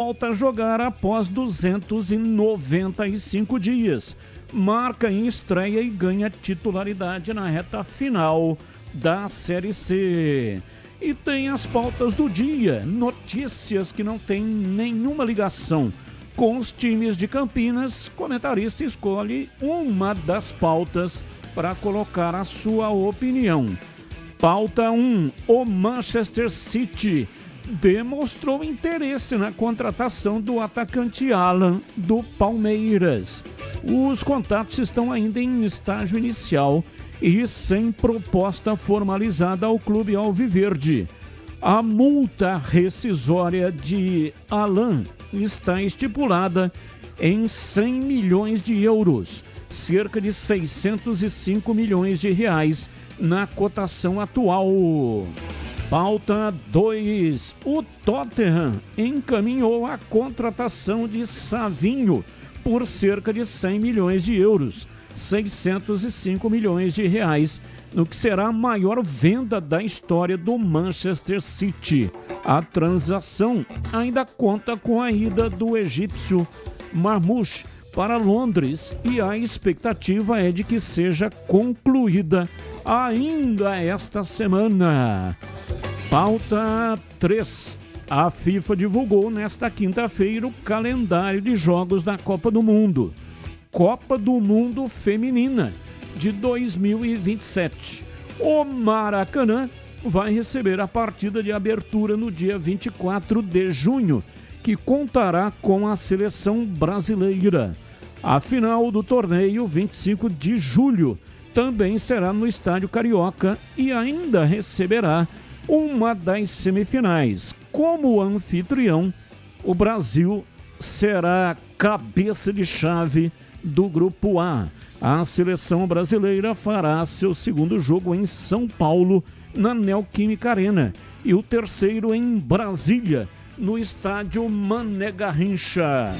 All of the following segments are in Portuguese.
volta a jogar após 295 dias. Marca em estreia e ganha titularidade na reta final da Série C. E tem as pautas do dia, notícias que não têm nenhuma ligação com os times de Campinas. Comentarista escolhe uma das pautas para colocar a sua opinião. Pauta 1. O Manchester City demonstrou interesse na contratação do atacante Alan do Palmeiras. Os contatos estão ainda em estágio inicial e sem proposta formalizada ao clube alviverde. A multa rescisória de Alan está estipulada em 100 milhões de euros, cerca de 605 milhões de reais na cotação atual. Pauta 2. O Tottenham encaminhou a contratação de Savinho por cerca de 100 milhões de euros, 605 milhões de reais, no que será a maior venda da história do Manchester City. A transação ainda conta com a ida do egípcio Marmoush para Londres e a expectativa é de que seja concluída ainda esta semana. Pauta 3. A FIFA divulgou nesta quinta-feira o calendário de jogos da Copa do Mundo. Copa do Mundo Feminina de 2027. O Maracanã vai receber a partida de abertura no dia 24 de junho, que contará com a seleção brasileira. A final do torneio, 25 de julho, também será no Estádio Carioca e ainda receberá uma das semifinais. Como anfitrião, o Brasil será cabeça de chave do Grupo A. A seleção brasileira fará seu segundo jogo em São Paulo, na Neoquímica Arena, e o terceiro em Brasília, no estádio Mané Garrincha.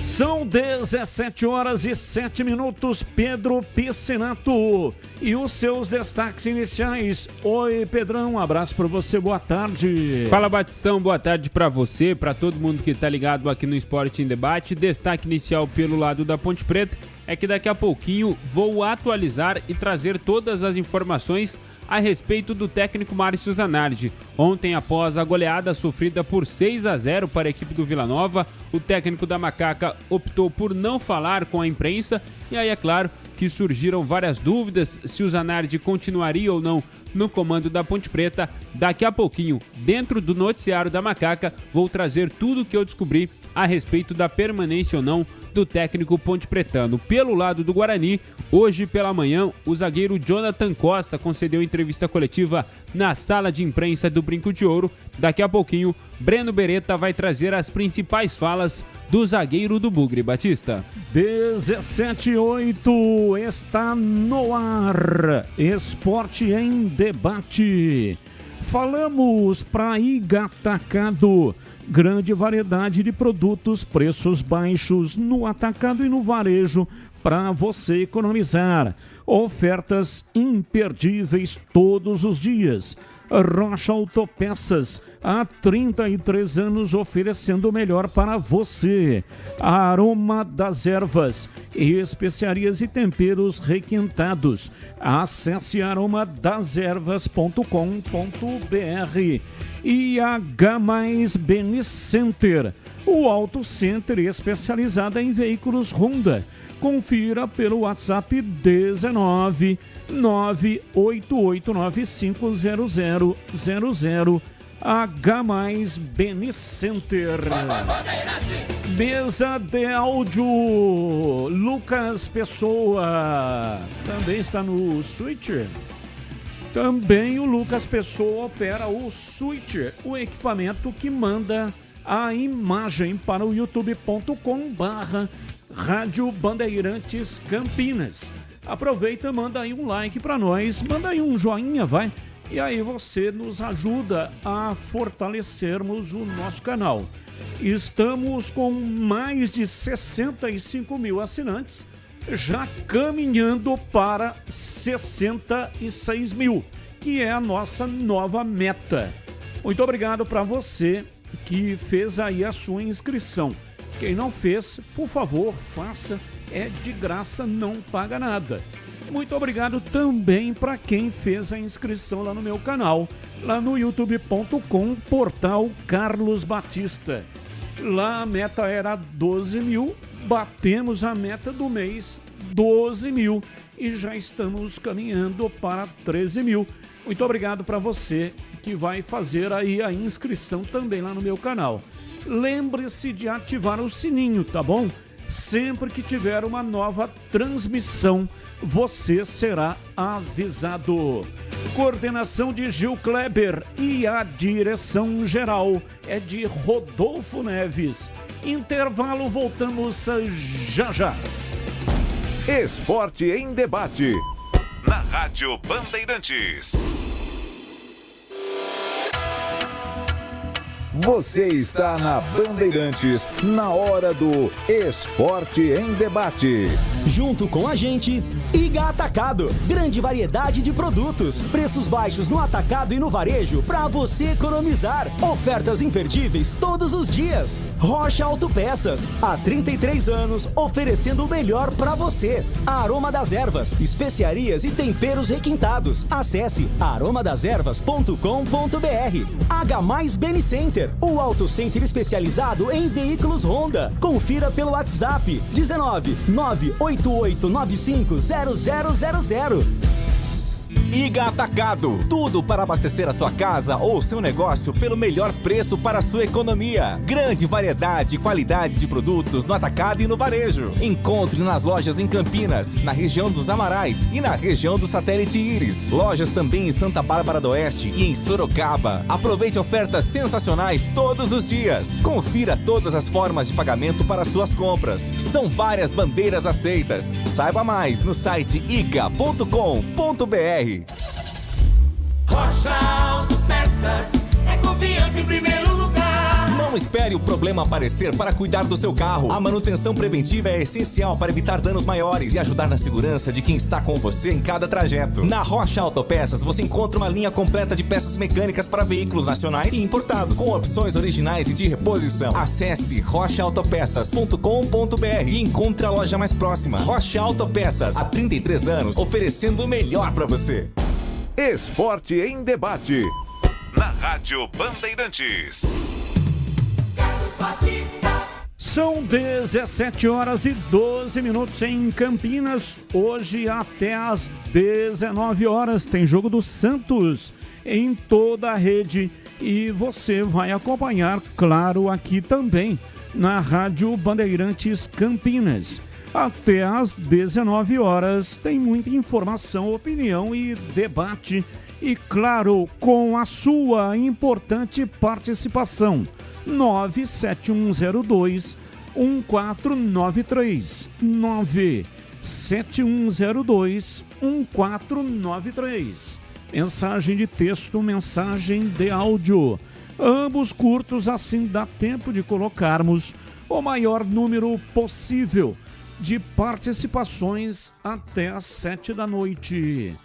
São 17h07, Pedro Piscinato. E os seus destaques iniciais. Oi, Pedrão, um abraço para você, boa tarde. Fala, Batistão, boa tarde para você, para todo mundo que tá ligado aqui no Esporte em Debate. Destaque inicial pelo lado da Ponte Preta é que daqui a pouquinho vou atualizar e trazer todas as informações a respeito do técnico Márcio Zanardi. Ontem, após a goleada sofrida por 6-0 para a equipe do Vila Nova, o técnico da Macaca optou por não falar com a imprensa e aí é claro que surgiram várias dúvidas se o Zanardi continuaria ou não no comando da Ponte Preta. Daqui a pouquinho, dentro do noticiário da Macaca, vou trazer tudo o que eu descobri a respeito da permanência ou não do técnico pontepretano. Pelo lado do Guarani, hoje pela manhã, o zagueiro Jonathan Costa concedeu entrevista coletiva na sala de imprensa do Brinco de Ouro. Daqui a pouquinho, Breno Beretta vai trazer as principais falas do zagueiro do Bugre. Batista. 17h08 está no ar. Esporte em Debate. Falamos para Igatacado. Grande variedade de produtos, preços baixos no atacado e no varejo para você economizar. Ofertas imperdíveis todos os dias. Rocha Autopeças, há 33 anos oferecendo o melhor para você. Aroma das Ervas, especiarias e temperos requintados. Acesse aromadazervas.com.br. E H+ Beni Center, o Auto Center especializado em veículos Honda. Confira pelo WhatsApp 19 988950000. H+ Beni Center. Mesa de áudio, Lucas Pessoa. Também está no Switcher. Também o Lucas Pessoa opera o Switcher, o equipamento que manda a imagem para o youtube.com/Rádio Bandeirantes Campinas. Aproveita, manda aí um like para nós, manda aí um joinha, vai. E aí você nos ajuda a fortalecermos o nosso canal. Estamos com mais de 65 mil assinantes, já caminhando para 66 mil, que é a nossa nova meta. Muito obrigado para você que fez aí a sua inscrição. Quem não fez, por favor, faça. É de graça, não paga nada. Muito obrigado também para quem fez a inscrição lá no meu canal, lá no youtube.com, portal Carlos Batista. Lá a meta era 12 mil, batemos a meta do mês, 12 mil, e já estamos caminhando para 13 mil. Muito obrigado para você que vai fazer aí a inscrição também lá no meu canal. Lembre-se de ativar o sininho, tá bom? Sempre que tiver uma nova transmissão, você será avisado. Coordenação de Gil Kleber e a direção geral é de Rodolfo Neves. Intervalo, voltamos já já. Esporte em debate. Na Rádio Bandeirantes. Você está na Bandeirantes, na hora do Esporte em Debate. Junto com a gente, Iga Atacado. Grande variedade de produtos, preços baixos no atacado e no varejo para você economizar. Ofertas imperdíveis todos os dias. Rocha Autopeças, há 33 anos, oferecendo o melhor para você. Aroma das Ervas, especiarias e temperos requintados. Acesse aromadeservas.com.br. H+ Beni Center, o auto center especializado em veículos Honda. Confira pelo WhatsApp 19 98895 0000. Iga Atacado, tudo para abastecer a sua casa ou seu negócio pelo melhor preço para a sua economia. Grande variedade e qualidade de produtos no atacado e no varejo. Encontre nas lojas em Campinas, na região dos Amarais e na região do Satélite Íris. Lojas também em Santa Bárbara do Oeste e em Sorocaba. Aproveite ofertas sensacionais todos os dias. Confira todas as formas de pagamento para suas compras. São várias bandeiras aceitas. Saiba mais no site iga.com.br. Rocha Autopeças, é confiança em primeiro lugar. Não espere o problema aparecer para cuidar do seu carro. A manutenção preventiva é essencial para evitar danos maiores e ajudar na segurança de quem está com você em cada trajeto. Na Rocha Autopeças você encontra uma linha completa de peças mecânicas para veículos nacionais e importados, com opções originais e de reposição. Acesse rochaautopeças.com.br e encontre a loja mais próxima. Rocha Autopeças, há 33 anos, oferecendo o melhor para você. Esporte em debate. Na Rádio Bandeirantes. Carlos Batista. São 17 horas e 12 minutos em Campinas. Hoje até às 19 horas tem jogo do Santos em toda a rede. E você vai acompanhar, claro, aqui também na Rádio Bandeirantes Campinas. Até às 19 horas tem muita informação, opinião e debate. E, claro, com a sua importante participação. 97102-1493. 97102-1493. Mensagem de texto, mensagem de áudio. Ambos curtos, assim dá tempo de colocarmos o maior número possível de participações até às 7 da noite.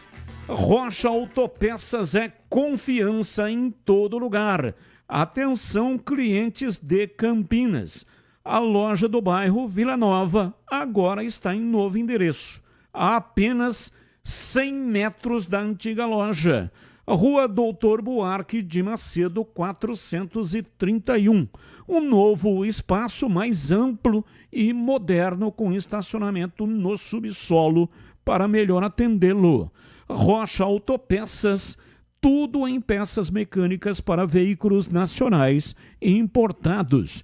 Rocha Autopeças é confiança em todo lugar. Atenção, clientes de Campinas. A loja do bairro Vila Nova agora está em novo endereço. A apenas 100 metros da antiga loja. Rua Doutor Buarque de Macedo, 431. Um novo espaço mais amplo e moderno com estacionamento no subsolo para melhor atendê-lo. Rocha Autopeças, tudo em peças mecânicas para veículos nacionais e importados.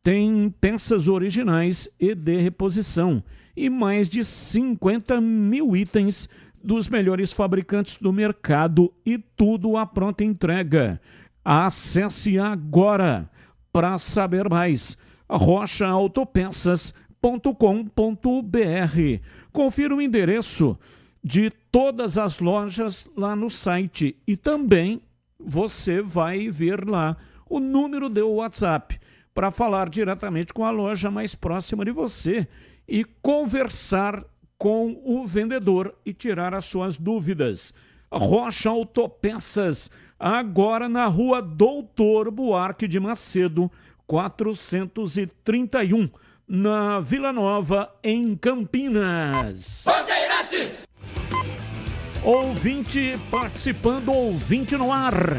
Tem peças originais e de reposição e mais de 50 mil itens dos melhores fabricantes do mercado e tudo à pronta entrega. Acesse agora para saber mais. rochaautopeças.com.br. Confira o endereço de todas as lojas lá no site e também você vai ver lá o número do WhatsApp para falar diretamente com a loja mais próxima de você e conversar com o vendedor e tirar as suas dúvidas. Rocha Autopeças, agora na rua Doutor Buarque de Macedo, 431, na Vila Nova, em Campinas. Bandeirantes! Ouvinte participando, ouvinte no ar.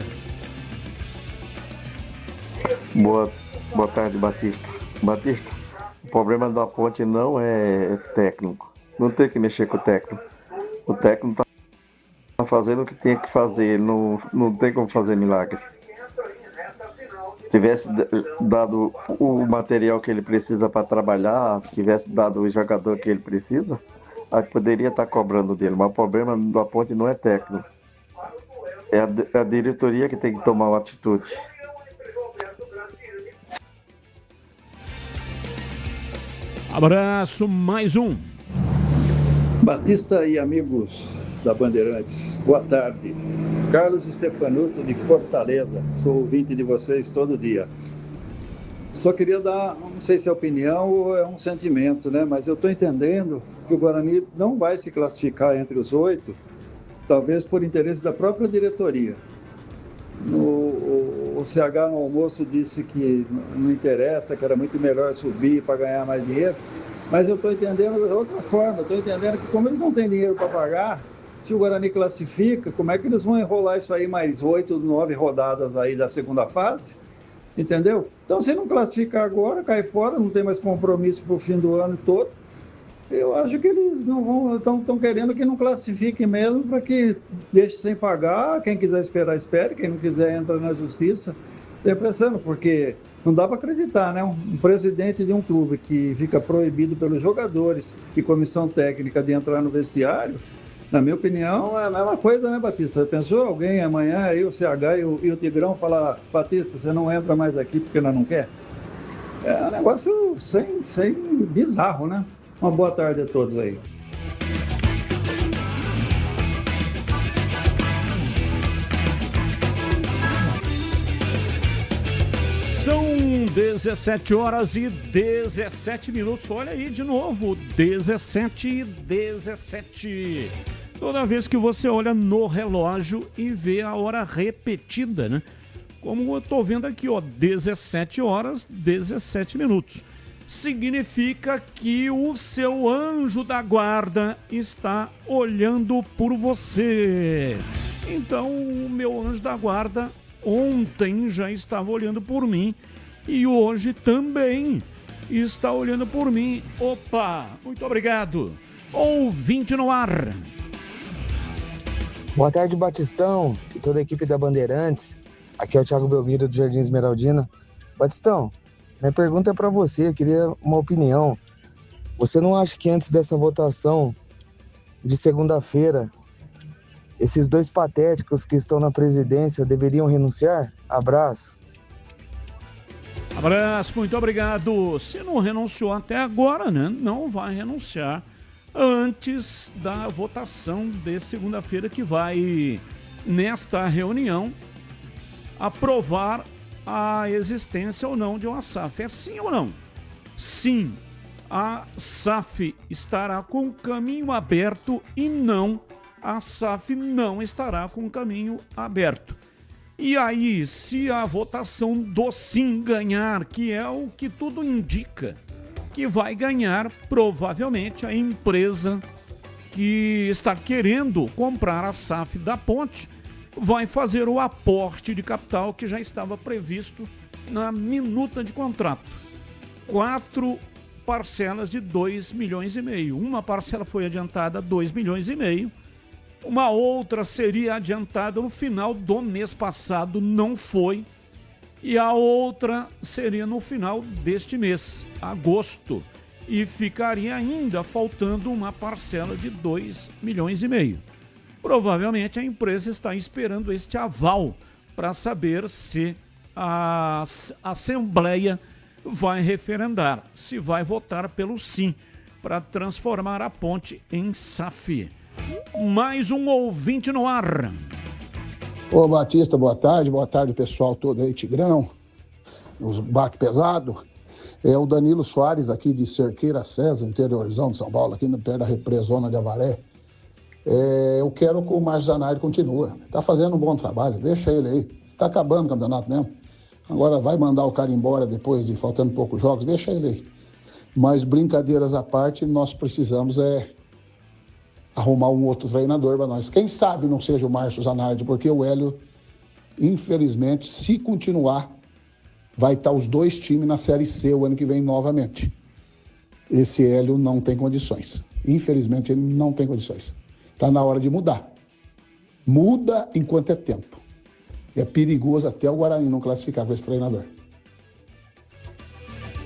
Boa tarde, Batista. Batista, o problema da ponte não é técnico. Não tem que mexer com o técnico. O técnico está fazendo o que tem que fazer. Não tem como fazer milagre. Se tivesse dado o material que ele precisa para trabalhar, tivesse dado o jogador que ele precisa, aí poderia estar cobrando dele. Mas o problema da ponte não é técnico. É a diretoria que tem que tomar uma atitude. Abraço, mais um. Batista e amigos da Bandeirantes, boa tarde. Carlos Stefanuto, de Fortaleza, sou ouvinte de vocês todo dia. Só queria dar, não sei se é opinião ou é um sentimento, né? Mas eu estou entendendo que o Guarani não vai se classificar entre os 8, talvez por interesse da própria diretoria. O CH no almoço disse que não interessa, que era muito melhor subir para ganhar mais dinheiro. Mas eu estou entendendo de outra forma, estou entendendo que como eles não têm dinheiro para pagar, se o Guarani classifica, como é que eles vão enrolar isso aí mais 8, 9 rodadas aí da segunda fase? Entendeu? Então se não classificar agora, cai fora, não tem mais compromisso para o fim do ano todo. Eu acho que eles não vão, estão querendo que não classifique mesmo para que deixe sem pagar, quem quiser esperar, espere, quem não quiser entra na justiça. Estou impressionando, porque não dá para acreditar, né? Um presidente de um clube que fica proibido pelos jogadores e comissão técnica de entrar no vestiário, na minha opinião, é a mesma coisa, né, Batista? Você pensou alguém amanhã, aí o CH e o Tigrão falar, Batista, você não entra mais aqui porque nós não quer? É um negócio sem bizarro, né? Uma boa tarde a todos aí. São 17 horas e 17 minutos. Olha aí de novo, 17 e 17. Toda vez que você olha no relógio e vê a hora repetida, né? Como eu tô vendo aqui, ó, 17 horas, 17 minutos. Significa que o seu anjo da guarda está olhando por você. Então, o meu anjo da guarda ontem já estava olhando por mim e hoje também está olhando por mim. Opa, muito obrigado. Ouvinte no ar. Boa tarde, Batistão e toda a equipe da Bandeirantes. Aqui é o Thiago Belmiro do Jardim Esmeraldina. Batistão, minha pergunta é para você, eu queria uma opinião. Você não acha que antes dessa votação de segunda-feira, esses dois patéticos que estão na presidência deveriam renunciar? Abraço. Abraço, muito obrigado. Se não renunciou até agora, né? Não vai renunciar antes da votação de segunda-feira, que vai, nesta reunião, aprovar a existência ou não de uma SAF. É sim ou não? Sim, a SAF estará com o caminho aberto e não, a SAF não estará com o caminho aberto. E aí, se a votação do sim ganhar, que é o que tudo indica, que vai ganhar provavelmente a empresa que está querendo comprar a SAF da Ponte, vai fazer o aporte de capital que já estava previsto na minuta de contrato. 4 parcelas de 2,5 milhões. Uma parcela foi adiantada 2,5 milhões. Uma outra seria adiantada no final do mês passado, não foi. E a outra seria no final deste mês, agosto. E ficaria ainda faltando uma parcela de 2,5 milhões. Provavelmente a empresa está esperando este aval para saber se a Assembleia vai referendar, se vai votar pelo sim para transformar a ponte em SAF. Mais um ouvinte no ar. Ô Batista, boa tarde pessoal todo aí, Tigrão, os barco pesado. É o Danilo Soares aqui de Cerqueira César, interiorzão de São Paulo, aqui no pé da represona de Avaré. Eu quero que o Márcio Zanardi continue. Está fazendo um bom trabalho, deixa ele aí. Está acabando o campeonato mesmo. Agora vai mandar o cara embora depois de faltando poucos jogos, deixa ele aí. Mas brincadeiras à parte, nós precisamos arrumar um outro treinador para nós. Quem sabe não seja o Márcio Zanardi, porque o Hélio, infelizmente, se continuar, vai estar os 2 times na Série C o ano que vem novamente. Esse Hélio não tem condições. Infelizmente, ele não tem condições. Está na hora de mudar. Muda enquanto é tempo. É perigoso até o Guarani não classificar com esse treinador.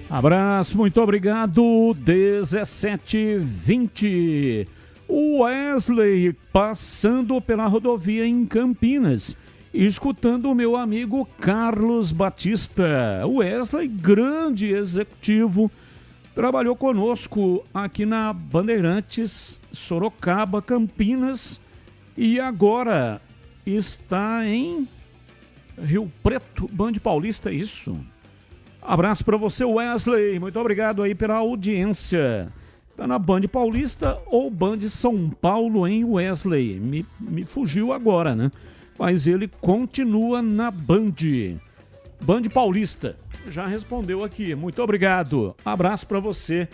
Abraço, muito obrigado. 17h20. O Wesley passando pela rodovia em Campinas, escutando o meu amigo Carlos Batista. O Wesley, grande executivo, trabalhou conosco aqui na Bandeirantes, Sorocaba, Campinas, e agora está em Rio Preto, Band Paulista, isso. Abraço para você, Wesley, muito obrigado aí pela audiência. Tá na Band Paulista ou Band São Paulo, hein, Wesley? Me fugiu agora, né? Mas ele continua na Band Paulista. Já respondeu aqui, muito obrigado. Abraço para você.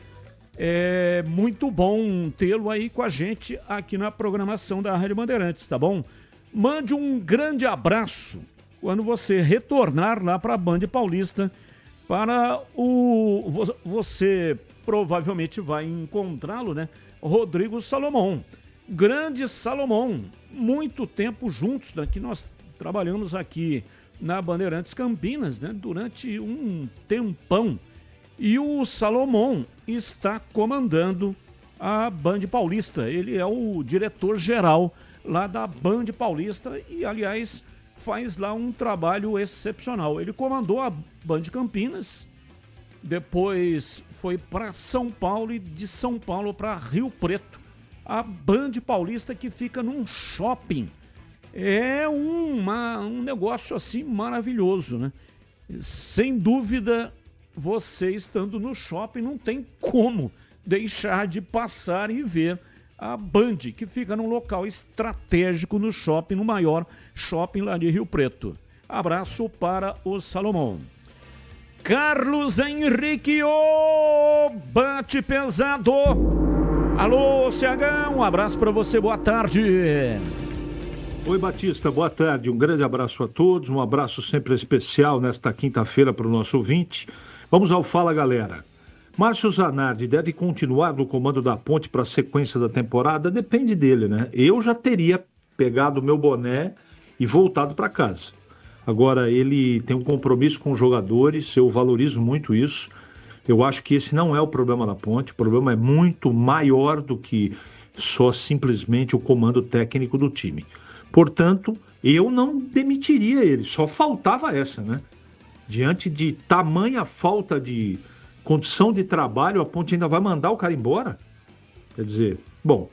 É muito bom tê-lo aí com a gente aqui na programação da Rádio Bandeirantes, tá bom? Mande um grande abraço quando você retornar lá para a Band Paulista para você provavelmente vai encontrá-lo, né? Rodrigo Salomão. Grande Salomão, muito tempo juntos, né? Que nós trabalhamos aqui na Bandeirantes Campinas, né? Durante um tempão. E o Salomão está comandando a Band Paulista. Ele é o diretor-geral lá da Band Paulista e, aliás, faz lá um trabalho excepcional. Ele comandou a Band Campinas, depois foi para São Paulo e de São Paulo para Rio Preto. A Band Paulista que fica num shopping. É um negócio assim maravilhoso, né? Sem dúvida, você estando no shopping não tem como deixar de passar e ver a Band, que fica num local estratégico no shopping, no maior shopping lá de Rio Preto. Abraço para o Salomão. Carlos Henrique, bate pesado. Alô, CH, um abraço para você, boa tarde. Oi, Batista, boa tarde, um grande abraço a todos, um abraço sempre especial nesta quinta-feira para o nosso ouvinte. Vamos ao Fala, galera. Márcio Zanardi deve continuar no comando da Ponte para a sequência da temporada? Depende dele, né? Eu já teria pegado o meu boné e voltado para casa. Agora, ele tem um compromisso com os jogadores, eu valorizo muito isso. Eu acho que esse não é o problema da Ponte, o problema é muito maior do que só simplesmente o comando técnico do time. Portanto, eu não demitiria ele, só faltava essa, né? Diante de tamanha falta de condição de trabalho, a Ponte ainda vai mandar o cara embora? Quer dizer, bom,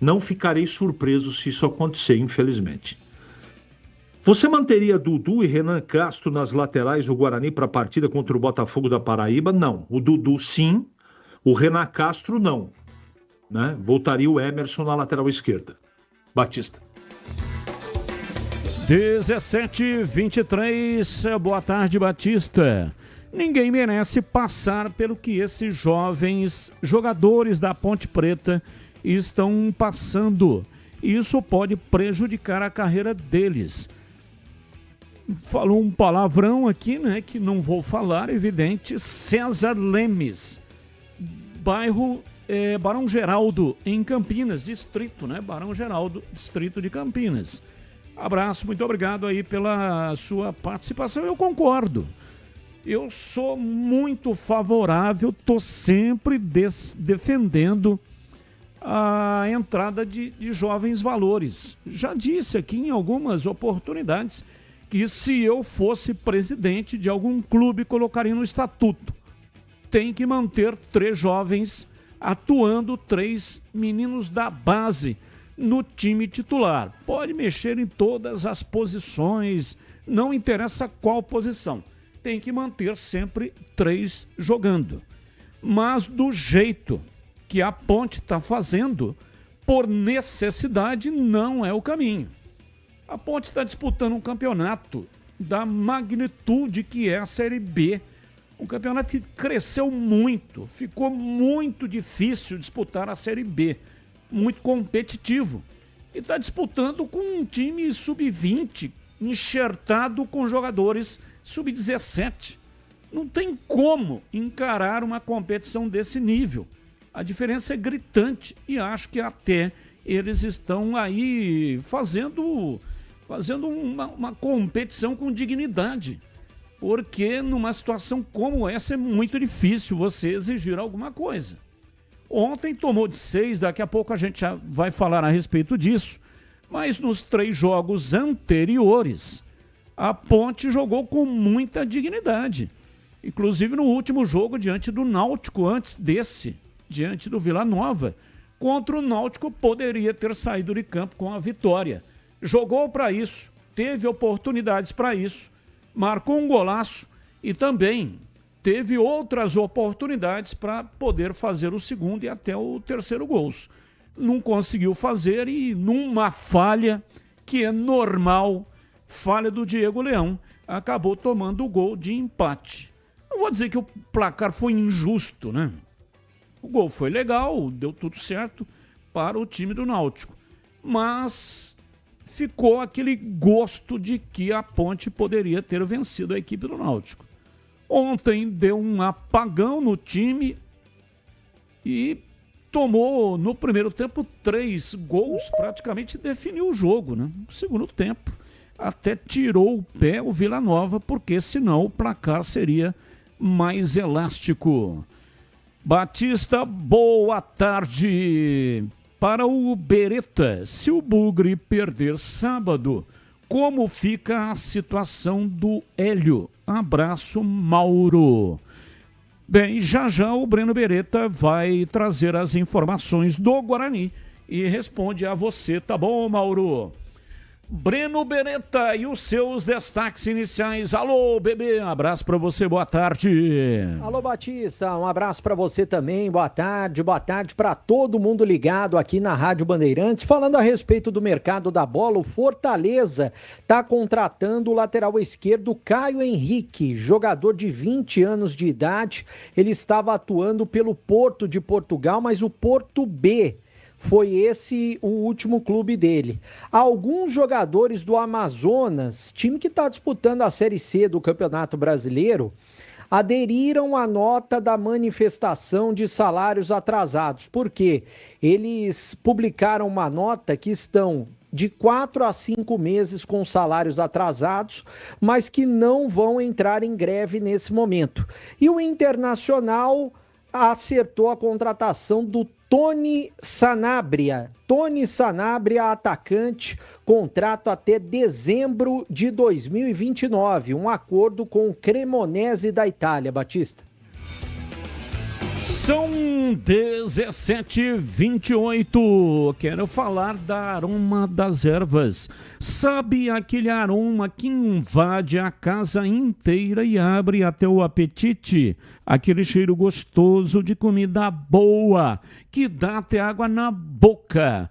não ficarei surpreso se isso acontecer, infelizmente. Você manteria Dudu e Renan Castro nas laterais do Guarani para a partida contra o Botafogo da Paraíba? Não. O Dudu sim, o Renan Castro não. Né? Voltaria o Emerson na lateral esquerda. Batista. 17h23, boa tarde, Batista. Ninguém merece passar pelo que esses jovens jogadores da Ponte Preta estão passando. Isso pode prejudicar a carreira deles. Falou um palavrão aqui, né, que não vou falar, evidente. César Lemes, bairro Barão Geraldo, em Campinas, distrito, né, Barão Geraldo, distrito de Campinas. Abraço, muito obrigado aí pela sua participação. Eu concordo. Eu sou muito favorável, estou sempre defendendo a entrada de jovens valores. Já disse aqui em algumas oportunidades que se eu fosse presidente de algum clube, colocaria no estatuto. Tem que manter 3 jovens atuando, 3 meninos da base no time titular. Pode mexer em todas as posições, não interessa qual posição. Tem que manter sempre 3 jogando. Mas do jeito que a Ponte está fazendo, por necessidade, não é o caminho. A Ponte está disputando um campeonato da magnitude que é a Série B. Um campeonato que cresceu muito, ficou muito difícil disputar a Série B, muito competitivo. E está disputando com um time sub-20, enxertado com jogadores sub-17. Não tem como encarar uma competição desse nível. A diferença é gritante e acho que até eles estão aí fazendo uma competição com dignidade. Porque numa situação como essa é muito difícil você exigir alguma coisa. Ontem tomou de 6, daqui a pouco a gente já vai falar a respeito disso. Mas nos 3 jogos anteriores, a Ponte jogou com muita dignidade. Inclusive no último jogo diante do Náutico, antes desse, diante do Vila Nova, contra o Náutico poderia ter saído de campo com a vitória. Jogou para isso, teve oportunidades para isso, marcou um golaço e também teve outras oportunidades para poder fazer o segundo e até o terceiro gols. Não conseguiu fazer e numa falha que é normal, falha do Diego Leão, acabou tomando o gol de empate. Não vou dizer que o placar foi injusto, né? O gol foi legal, deu tudo certo para o time do Náutico. Mas ficou aquele gosto de que a Ponte poderia ter vencido a equipe do Náutico. Ontem deu um apagão no time e tomou no primeiro tempo 3 gols, praticamente definiu o jogo, né? No segundo tempo até tirou o pé o Vila Nova, porque senão o placar seria mais elástico. Batista, boa tarde. Para o Beretta, se o Bugre perder sábado, como fica a situação do Hélio? Abraço, Mauro. Bem, já o Breno Beretta vai trazer as informações do Guarani e responde a você, tá bom, Mauro? Breno Beretta e os seus destaques iniciais. Alô, bebê, um abraço para você, boa tarde. Alô, Batista, um abraço para você também, boa tarde para todo mundo ligado aqui na Rádio Bandeirantes. Falando a respeito do mercado da bola, o Fortaleza está contratando o lateral esquerdo Caio Henrique, jogador de 20 anos de idade. Ele estava atuando pelo Porto de Portugal, mas o Porto B. Foi esse o último clube dele. Alguns jogadores do Amazonas, time que está disputando a Série C do Campeonato Brasileiro, aderiram à nota da manifestação de salários atrasados. Por quê? Eles publicaram uma nota que estão de 4 a 5 meses com salários atrasados, mas que não vão entrar em greve nesse momento. E o Internacional acertou a contratação do Tony Sanabria. Tony Sanabria, atacante, contrato até dezembro de 2029. Um acordo com o Cremonese da Itália, Batista. São 17h28. Quero falar da Aroma das Ervas. Sabe aquele aroma que invade a casa inteira e abre até o apetite? Aquele cheiro gostoso de comida boa, que dá até água na boca.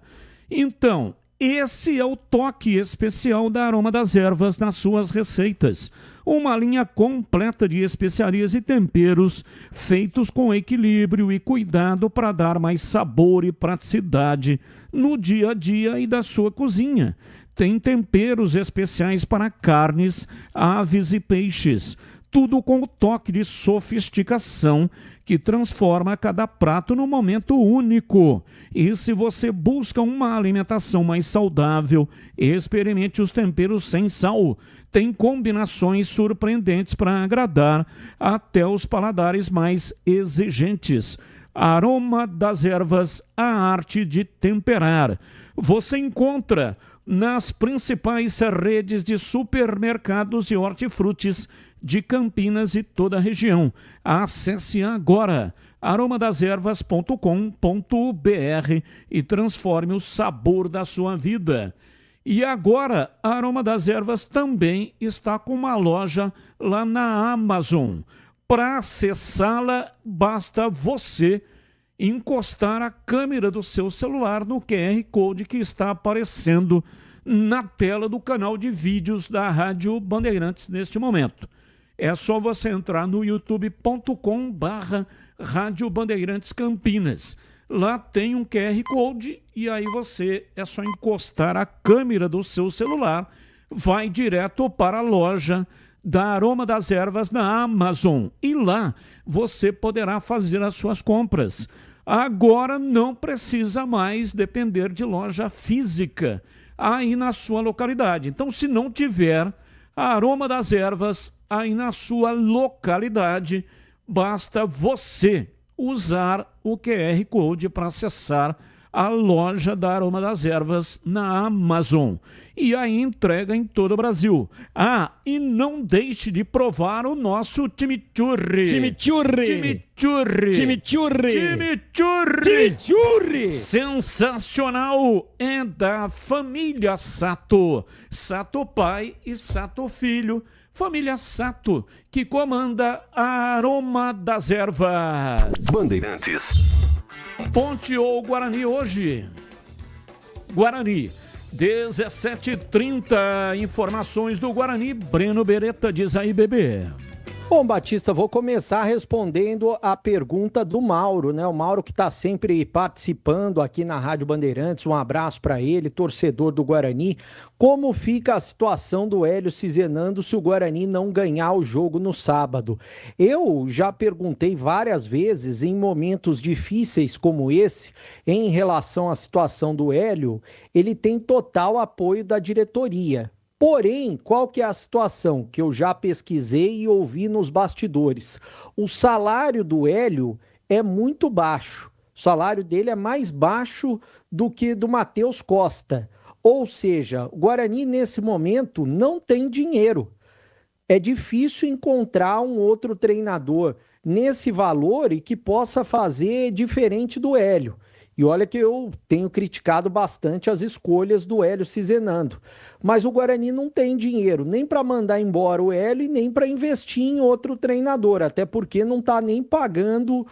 Então, esse é o toque especial da Aroma das Ervas nas suas receitas. Uma linha completa de especiarias e temperos feitos com equilíbrio e cuidado para dar mais sabor e praticidade no dia a dia e da sua cozinha. Tem temperos especiais para carnes, aves e peixes. Tudo com o toque de sofisticação que transforma cada prato num momento único. E se você busca uma alimentação mais saudável, experimente os temperos sem sal. Tem combinações surpreendentes para agradar até os paladares mais exigentes. Aroma das Ervas, a arte de temperar. Você encontra nas principais redes de supermercados e hortifrutis de Campinas e toda a região. Acesse agora aromadeservas.com.br e transforme o sabor da sua vida. E agora, a Aroma das Ervas também está com uma loja lá na Amazon. Para acessá-la, basta você encostar a câmera do seu celular no QR Code que está aparecendo na tela do canal de vídeos da Rádio Bandeirantes neste momento. É só você entrar no youtube.com/Rádio Bandeirantes Campinas. Lá tem um QR Code e aí é só encostar a câmera do seu celular, vai direto para a loja da Aroma das Ervas na Amazon e lá você poderá fazer as suas compras. Agora não precisa mais depender de loja física aí na sua localidade. Então, se não tiver a Aroma das Ervas aí na sua localidade, basta você usar o QR Code para acessar a loja da Aroma das Ervas na Amazon. E aí entrega em todo o Brasil. Ah, e não deixe de provar o nosso chimichurri. Chimichurri. Sensacional. É da família Sato. Sato pai e Sato filho. Família Sato, que comanda a Aroma das Ervas. Bandeirantes. Ponte ou Guarani hoje? Guarani, 17h30. Informações do Guarani. Breno Beretta, diz aí, bebê. Bom, Batista, vou começar respondendo a pergunta do Mauro, né? O Mauro que está sempre participando aqui na Rádio Bandeirantes, um abraço para ele, torcedor do Guarani. Como fica a situação do Hélio Cizenando se o Guarani não ganhar o jogo no sábado? Eu já perguntei várias vezes em momentos difíceis como esse, em relação à situação do Hélio, ele tem total apoio da diretoria. Porém, qual que é a situação que eu já pesquisei e ouvi nos bastidores? O salário do Hélio é muito baixo. O salário dele é mais baixo do que do Matheus Costa. Ou seja, o Guarani nesse momento não tem dinheiro. É difícil encontrar um outro treinador nesse valor e que possa fazer diferente do Hélio. E olha que eu tenho criticado bastante as escolhas do Hélio Cizenando. Mas o Guarani não tem dinheiro nem para mandar embora o Hélio e nem para investir em outro treinador, até porque não está nem pagando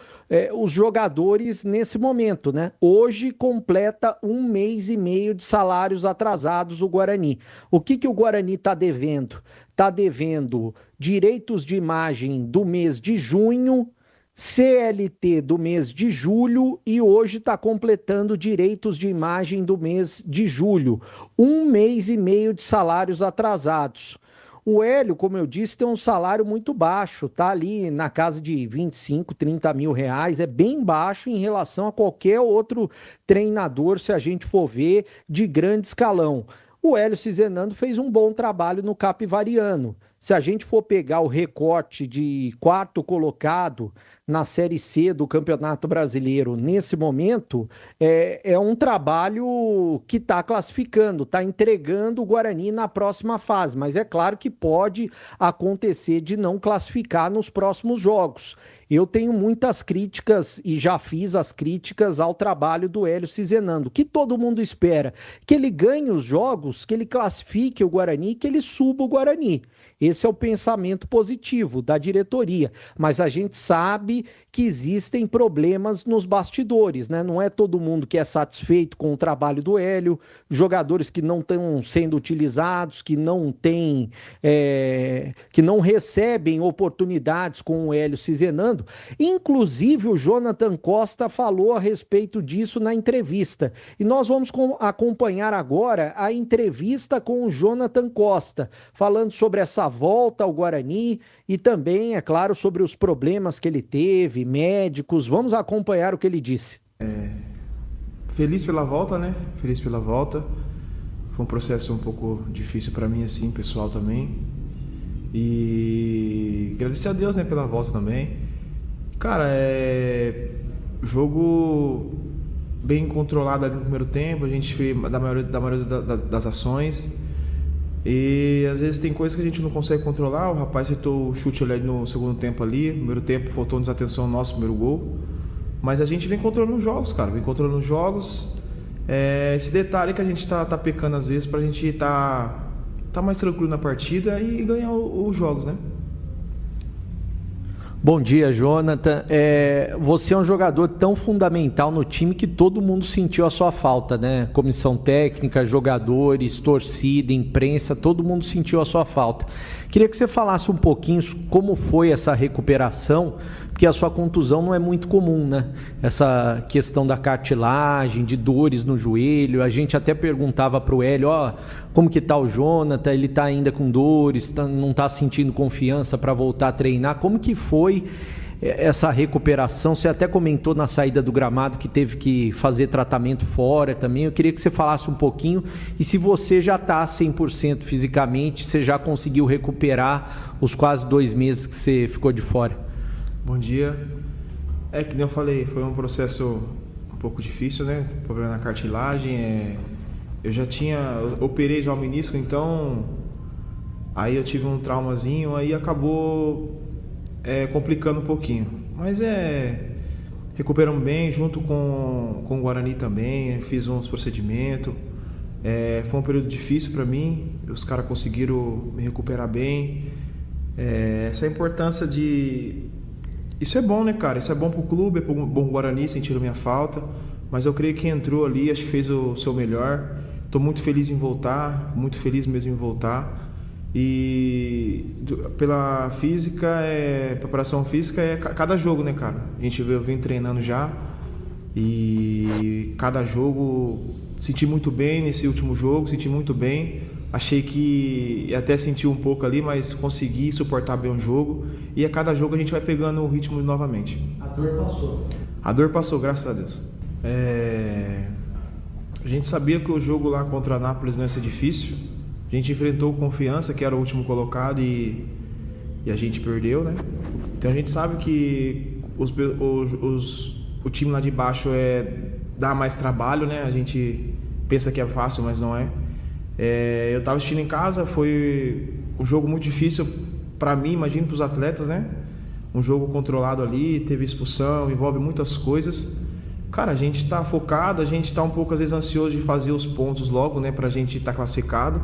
os jogadores nesse momento, né? Hoje completa 1 mês e meio de salários atrasados o Guarani. O que o Guarani está devendo? Está devendo direitos de imagem do mês de junho, CLT do mês de julho e hoje está completando direitos de imagem do mês de julho. 1 mês e meio de salários atrasados. O Hélio, como eu disse, tem um salário muito baixo, tá ali na casa de 25, 30 mil reais, é bem baixo em relação a qualquer outro treinador, se a gente for ver, de grande escalão. O Hélio Cizenando fez um bom trabalho no Capivariano. Se a gente for pegar o recorte de 4º colocado na Série C do Campeonato Brasileiro nesse momento, é um trabalho que está classificando, está entregando o Guarani na próxima fase, mas é claro que pode acontecer de não classificar nos próximos jogos. Eu tenho muitas críticas e já fiz as críticas ao trabalho do Hélio Cizenando, que todo mundo espera que ele ganhe os jogos, que ele classifique o Guarani, que ele suba o Guarani. Esse é o pensamento positivo da diretoria, mas a gente sabe que existem problemas nos bastidores, né? Não é todo mundo que é satisfeito com o trabalho do Hélio, jogadores que não estão sendo utilizados, que não têm, que não recebem oportunidades com o Hélio Cizenando. Inclusive o Jonathan Costa falou a respeito disso na entrevista. E nós vamos acompanhar agora a entrevista com o Jonathan Costa, falando sobre essa volta ao Guarani e também, é claro, sobre os problemas que ele teve, médicos. Vamos acompanhar o que ele disse. Feliz pela volta, né? Feliz pela volta. Foi um processo um pouco difícil para mim, assim, pessoal também. E agradecer a Deus, né, pela volta também. Cara, jogo bem controlado ali no primeiro tempo. A gente fez da maioria das ações. E às vezes tem coisas que a gente não consegue controlar. O rapaz acertou o chute ali no segundo tempo ali. No primeiro tempo faltou desatenção no nosso primeiro gol. Mas a gente vem controlando os jogos, cara. Vem controlando os jogos. Esse detalhe que a gente tá pecando às vezes pra gente tá mais tranquilo na partida e ganhar os jogos, né? Bom dia, Jonathan. Você é um jogador tão fundamental no time que todo mundo sentiu a sua falta, né? Comissão técnica, jogadores, torcida, imprensa, todo mundo sentiu a sua falta. Queria que você falasse um pouquinho como foi essa recuperação, porque a sua contusão não é muito comum, né? Essa questão da cartilagem, de dores no joelho. A gente até perguntava para o Hélio, como que tá o Jonathan? Ele tá ainda com dores, não tá sentindo confiança para voltar a treinar. Como que foi essa recuperação? Você até comentou na saída do gramado que teve que fazer tratamento fora também. Eu queria que você falasse um pouquinho. E se você já está 100% fisicamente, você já conseguiu recuperar os quase 2 meses que você ficou de fora? Bom dia. Que nem eu falei, foi um processo um pouco difícil, né? Problema na cartilagem. Eu operei já o menisco, então aí eu tive um traumazinho, aí acabou complicando um pouquinho. Mas recuperamos bem, junto com o Guarani também, fiz uns procedimentos. Foi um período difícil para mim, os caras conseguiram me recuperar bem. Essa importância de... Isso é bom, né, cara? Isso é bom pro clube, é bom pro Guarani, sentiram minha falta. Mas eu creio que entrou ali, acho que fez o seu melhor. Estou muito feliz em voltar, muito feliz mesmo em voltar. E pela física, preparação física cada jogo, né, cara? Eu vim treinando já e cada jogo senti muito bem nesse último jogo, senti muito bem. Achei que até senti um pouco ali, mas consegui suportar bem o jogo. E a cada jogo a gente vai pegando o ritmo novamente. A dor passou? A dor passou, graças a Deus. A gente sabia que o jogo lá contra a Nápoles não ia ser difícil. A gente enfrentou o Confiança, que era o último colocado, e a gente perdeu, né? Então a gente sabe que o time lá de baixo dá mais trabalho, né? A gente pensa que é fácil, mas não é. Eu estava assistindo em casa, foi um jogo muito difícil para mim, imagino para os atletas, né? Um jogo controlado ali, teve expulsão, envolve muitas coisas. Cara, a gente está focado, a gente está um pouco às vezes ansioso de fazer os pontos logo, né? Para a gente estar classificado.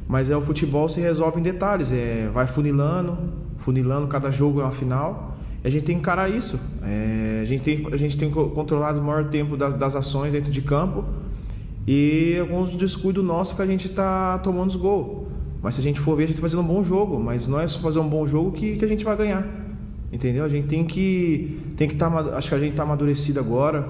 Mas o futebol se resolve em detalhes, vai funilando, cada jogo é uma final. E a gente tem que encarar isso. A gente tem controlado o maior tempo das ações dentro de campo. E alguns descuidos nossos que a gente está tomando os gols. Mas se a gente for ver, a gente está fazendo um bom jogo. Mas não é só fazer um bom jogo que a gente vai ganhar. Entendeu? A gente tem que estar... acho que a gente está amadurecido agora.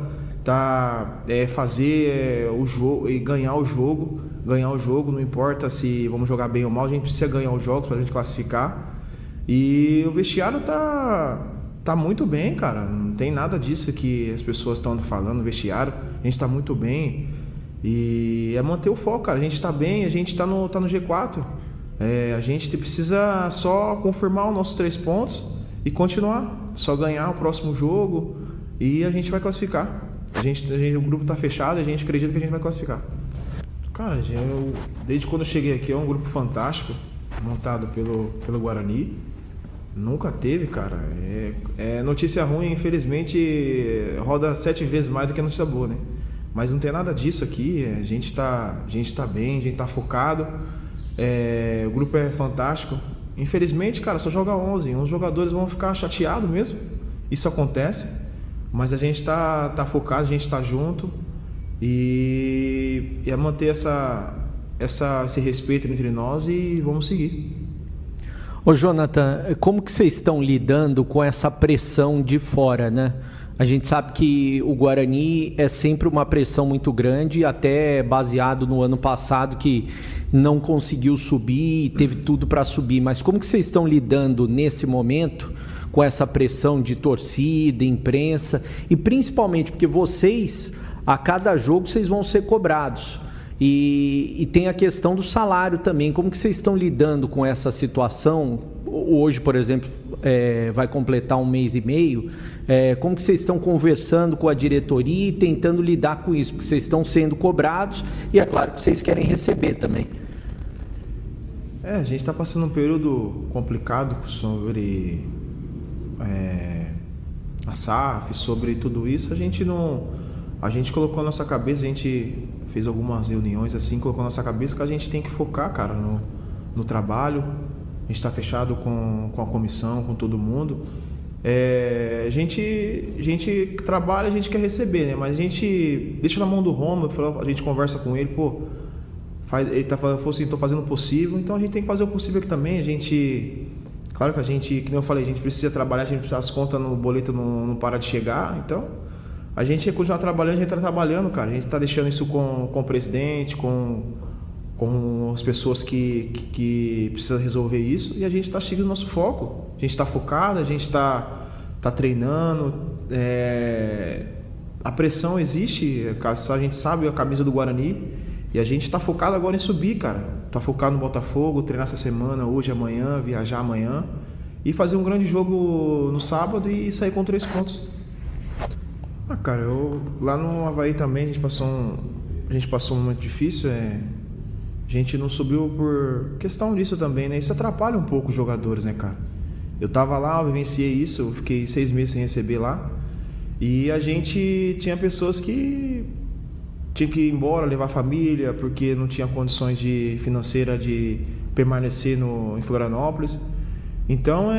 Fazer o jogo e ganhar o jogo. Ganhar o jogo, não importa se vamos jogar bem ou mal. A gente precisa ganhar os jogos para a gente classificar. E o vestiário tá muito bem, cara. Não tem nada disso que as pessoas estão falando no vestiário. A gente está muito bem. E manter o foco, cara. A gente está bem, a gente está no G4. A gente precisa só confirmar os nossos 3 pontos e continuar. Só ganhar o próximo jogo e a gente vai classificar. O grupo está fechado e a gente acredita que a gente vai classificar. Cara, desde quando eu cheguei aqui, é um grupo fantástico, montado pelo Guarani. Nunca teve, cara. Notícia ruim, infelizmente, roda 7 vezes mais do que notícia boa, né? Mas não tem nada disso aqui, a gente tá bem, a gente tá focado, o grupo é fantástico. Infelizmente, cara, só joga 11, uns jogadores vão ficar chateados mesmo, isso acontece, mas a gente tá focado, a gente tá junto e é manter esse respeito entre nós e vamos seguir. Ô Jonathan, como que vocês estão lidando com essa pressão de fora, né? A gente sabe que o Guarani é sempre uma pressão muito grande, até baseado no ano passado que não conseguiu subir e teve tudo para subir. Mas como que vocês estão lidando nesse momento com essa pressão de torcida, imprensa e principalmente porque vocês, a cada jogo, vocês vão ser cobrados. E tem a questão do salário também. Como que vocês estão lidando com essa situação? Hoje, por exemplo, vai completar 1 mês e meio. Como que vocês estão conversando com a diretoria e tentando lidar com isso? Porque vocês estão sendo cobrados e é claro que vocês querem receber também. A gente está passando um período complicado sobre a SAF, sobre tudo isso. A gente colocou na nossa cabeça, a gente fez algumas reuniões assim, colocou na nossa cabeça que a gente tem que focar, cara, no trabalho. A gente está fechado com a comissão, com todo mundo. A gente trabalha, a gente quer receber, né? Mas a gente deixa na mão do Roma, a gente conversa com ele, ele falou assim, tô fazendo o possível, então a gente tem que fazer o possível aqui também. Claro que a gente, que nem eu falei, a gente precisa trabalhar, a gente precisa, as contas no boleto não para de chegar, então a gente continua trabalhando, a gente tá trabalhando, cara, a gente tá deixando isso com o presidente, com as pessoas que precisam resolver isso, e a gente tá seguindo o nosso foco, a gente tá focado, a gente tá treinando, a pressão existe, a gente sabe a camisa do Guarani, e a gente tá focado agora em subir, cara. Tá focado no Botafogo, treinar essa semana, hoje, amanhã, viajar amanhã. E fazer um grande jogo no sábado e sair com 3 pontos. Cara, lá no Avaí também a gente passou um momento difícil. A gente não subiu por questão disso também, né? Isso atrapalha um pouco os jogadores, né, cara? Eu tava lá, eu vivenciei isso, eu fiquei 6 meses sem receber lá. E a gente tinha pessoas que tinha que ir embora, levar a família, porque não tinha condições financeiras de permanecer em Florianópolis. Então,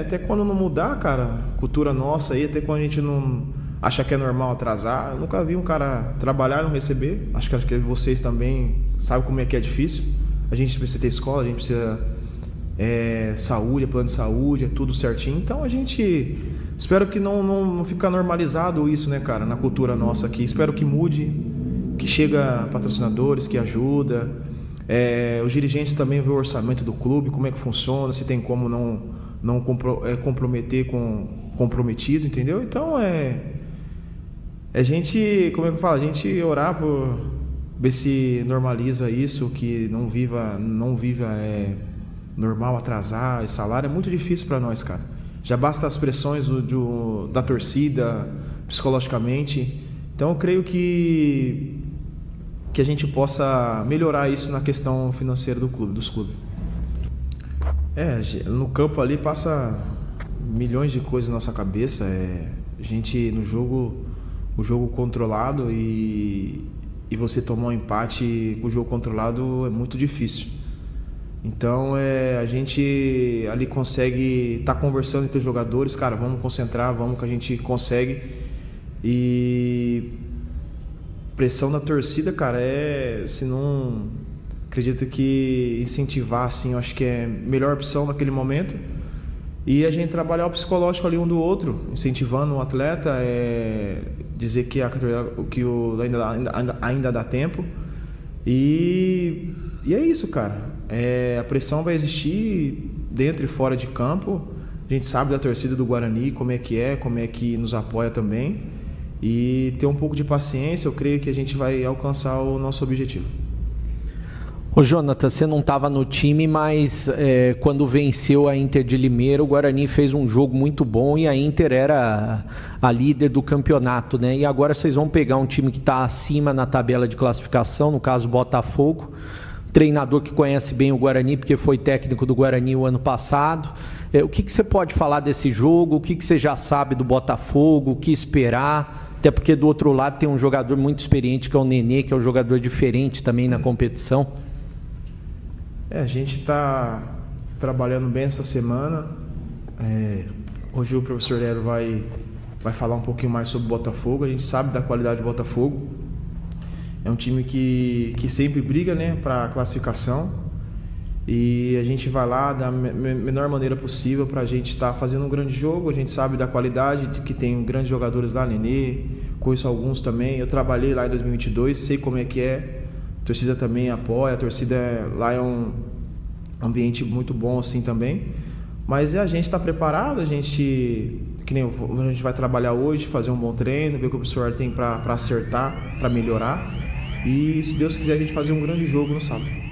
até quando não mudar, cara, cultura nossa aí, até quando a gente não acha que é normal atrasar, eu nunca vi um cara trabalhar e não receber. Acho que vocês também sabem como é que é difícil. A gente precisa ter escola, a gente precisa saúde, plano de saúde, é tudo certinho. Então, a gente espero que não fique normalizado isso, né, cara, na cultura nossa aqui. Espero que mude, que chega patrocinadores, que ajuda, os dirigentes também vê o orçamento do clube, como é que funciona, se tem como não comprometer com comprometido, entendeu? Então a gente, como é que eu falo, a gente orar por ver se normaliza isso, que não viva normal atrasar, esse salário é muito difícil para nós, cara. Já basta as pressões da torcida, psicologicamente. Então eu creio que a gente possa melhorar isso na questão financeira dos clubes. No campo ali passa milhões de coisas na nossa cabeça. A gente no jogo, o jogo controlado e você tomar um empate com o jogo controlado é muito difícil. Então a gente ali consegue estar conversando entre os jogadores, cara, vamos concentrar, vamos que a gente consegue. E pressão da torcida, cara, se não acredito que incentivar, assim, eu acho que é a melhor opção naquele momento. E a gente trabalhar o psicológico ali um do outro, incentivando o atleta, dizer que ainda dá tempo. E é isso, cara. A pressão vai existir dentro e fora de campo. A gente sabe da torcida do Guarani, como é que nos apoia também. E ter um pouco de paciência, eu creio que a gente vai alcançar o nosso objetivo. Ô Jonathan, você não estava no time, mas quando venceu a Inter de Limeira, o Guarani fez um jogo muito bom e a Inter era a líder do campeonato, né? E agora vocês vão pegar um time que está acima na tabela de classificação, no caso Botafogo, treinador que conhece bem o Guarani, porque foi técnico do Guarani o ano passado. O que você pode falar desse jogo? O que você já sabe do Botafogo? O que esperar? Até porque do outro lado tem um jogador muito experiente, que é o Nenê, que é um jogador diferente também na competição. A gente está trabalhando bem essa semana. Hoje o professor Lero vai falar um pouquinho mais sobre o Botafogo. A gente sabe da qualidade do Botafogo. É um time que sempre briga, né, para a classificação. E a gente vai lá da menor maneira possível para a gente estar fazendo um grande jogo. A gente sabe da qualidade, que tem grandes jogadores lá, Nenê, conheço alguns também. Eu trabalhei lá em 2022, sei como é que é. A torcida também apoia, a torcida lá é um ambiente muito bom assim também. Mas a gente está preparado, a gente vai trabalhar hoje, fazer um bom treino, ver o que o professor tem para acertar, para melhorar. E se Deus quiser a gente fazer um grande jogo no sábado.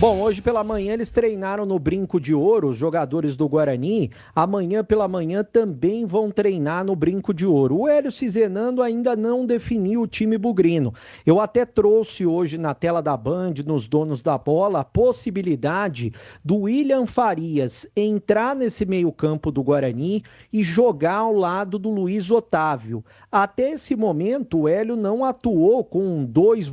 Bom, hoje pela manhã eles treinaram no Brinco de Ouro, os jogadores do Guarani. Amanhã pela manhã também vão treinar no Brinco de Ouro. O Hélio Cizenando ainda não definiu o time bugrino. Eu até trouxe hoje na tela da Band, nos donos da bola, a possibilidade do William Farias entrar nesse meio-campo do Guarani e jogar ao lado do Luiz Otávio. Até esse momento, o Hélio não atuou com dois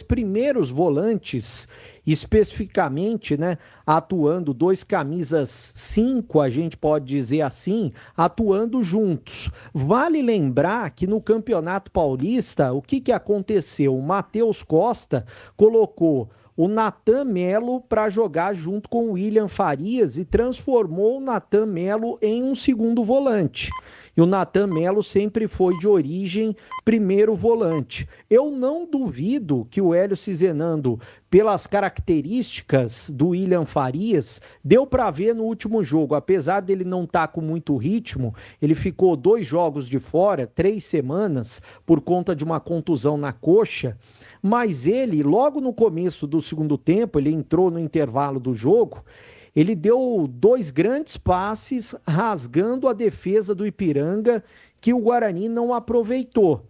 primeiros volantes especificamente, né, atuando 2 camisas 5, a gente pode dizer assim, atuando juntos. Vale lembrar que no Campeonato Paulista, o que aconteceu? O Matheus Costa colocou o Natan Melo para jogar junto com o William Farias e transformou o Natan Melo em um segundo volante. E o Natan Melo sempre foi de origem primeiro volante. Eu não duvido que o Hélio Cizenando, pelas características do William Farias, deu para ver no último jogo. Apesar dele não estar com muito ritmo, ele ficou 2 jogos de fora, 3 semanas, por conta de uma contusão na coxa. Mas ele, logo no começo do segundo tempo, ele entrou no intervalo do jogo, ele deu 2 grandes passes rasgando a defesa do Ipiranga, que o Guarani não aproveitou.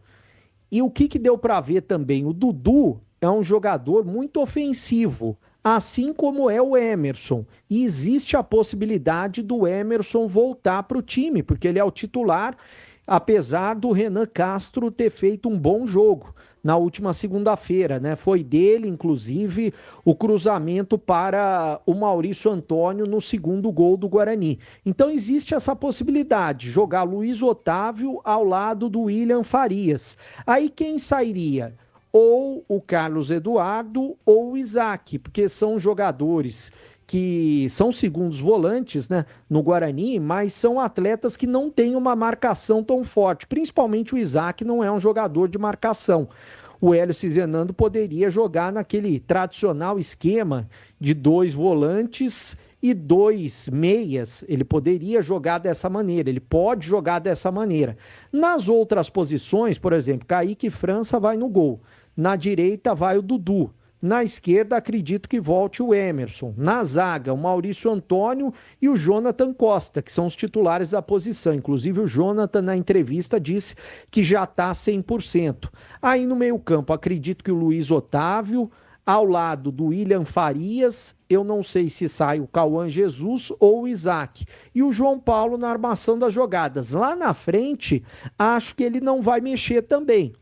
E o que deu para ver também? O Dudu é um jogador muito ofensivo, assim como é o Emerson. E existe a possibilidade do Emerson voltar para o time, porque ele é o titular, apesar do Renan Castro ter feito um bom jogo na última segunda-feira, né? Foi dele, inclusive, o cruzamento para o Maurício Antônio no segundo gol do Guarani. Então existe essa possibilidade, jogar Luiz Otávio ao lado do William Farias. Aí quem sairia? Ou o Carlos Eduardo ou o Isaac, porque são jogadores que são segundos volantes, né, no Guarani, mas são atletas que não têm uma marcação tão forte. Principalmente o Isaac não é um jogador de marcação. O Hélio Cizenando poderia jogar naquele tradicional esquema de 2 volantes e 2 meias. Ele poderia jogar dessa maneira, ele pode jogar dessa maneira. Nas outras posições, por exemplo, Kaique França vai no gol. Na direita vai o Dudu. Na esquerda, acredito que volte o Emerson. Na zaga, o Maurício Antônio e o Jonathan Costa, que são os titulares da posição. Inclusive, o Jonathan, na entrevista, disse que já está 100%. Aí, no meio-campo, acredito que o Luiz Otávio, ao lado do William Farias, eu não sei se sai o Cauã Jesus ou o Isaac. E o João Paulo na armação das jogadas. Lá na frente, acho que ele não vai mexer também.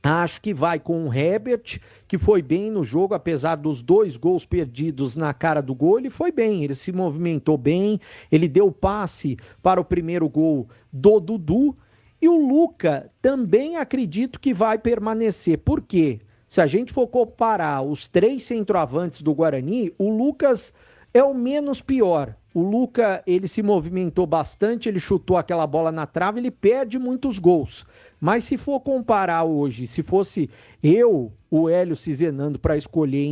Acho que vai com o Herbert, que foi bem no jogo, apesar dos 2 gols perdidos na cara do gol, ele foi bem, ele se movimentou bem, ele deu passe para o primeiro gol do Dudu, e o Luca também acredito que vai permanecer. Por quê? Se a gente for comparar os 3 centroavantes do Guarani, o Lucas é o menos pior. O Luca, ele se movimentou bastante, ele chutou aquela bola na trave, ele perde muitos gols. Mas se for comparar hoje, se fosse eu, o Hélio Cizenando, para escolher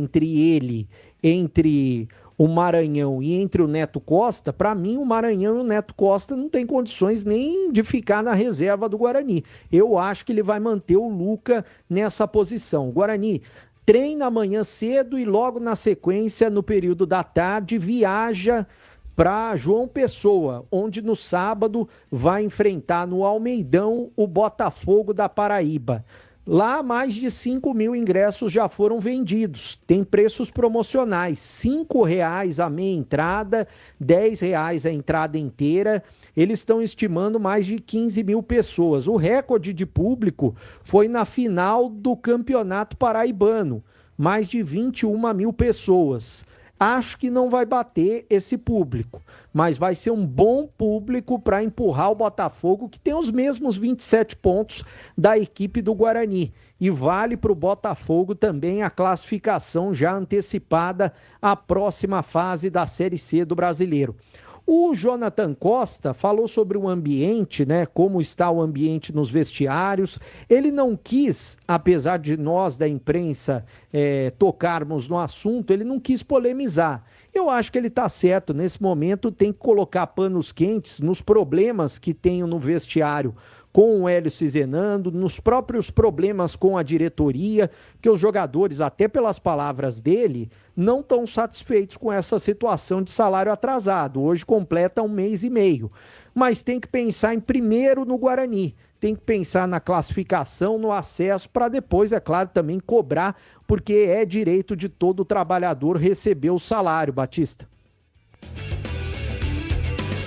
entre o Maranhão e entre o Neto Costa, para mim o Maranhão e o Neto Costa não tem condições nem de ficar na reserva do Guarani. Eu acho que ele vai manter o Luca nessa posição. O Guarani treina amanhã cedo e logo na sequência, no período da tarde, viaja para João Pessoa, onde no sábado vai enfrentar no Almeidão o Botafogo da Paraíba. Lá, mais de 5.000 ingressos já foram vendidos. Tem preços promocionais, R$ 5,00 a meia entrada, R$ 10,00 a entrada inteira. Eles estão estimando mais de 15.000 pessoas. O recorde de público foi na final do Campeonato Paraibano, mais de 21.000 pessoas. Acho que não vai bater esse público, mas vai ser um bom público para empurrar o Botafogo, que tem os mesmos 27 pontos da equipe do Guarani. E vale para o Botafogo também a classificação já antecipada à próxima fase da Série C do Brasileiro. O Jonathan Costa falou sobre o ambiente, né? Como está o ambiente nos vestiários. Ele não quis, apesar de nós da imprensa tocarmos no assunto, ele não quis polemizar. Eu acho que ele está certo. Nesse momento tem que colocar panos quentes nos problemas que tem no vestiário com o Hélio Cizenando, nos próprios problemas com a diretoria, que os jogadores, até pelas palavras dele, não estão satisfeitos com essa situação de salário atrasado. Hoje completa 1 mês e meio. Mas tem que pensar em primeiro no Guarani, tem que pensar na classificação, no acesso, para depois, é claro, também cobrar, porque é direito de todo trabalhador receber o salário, Batista.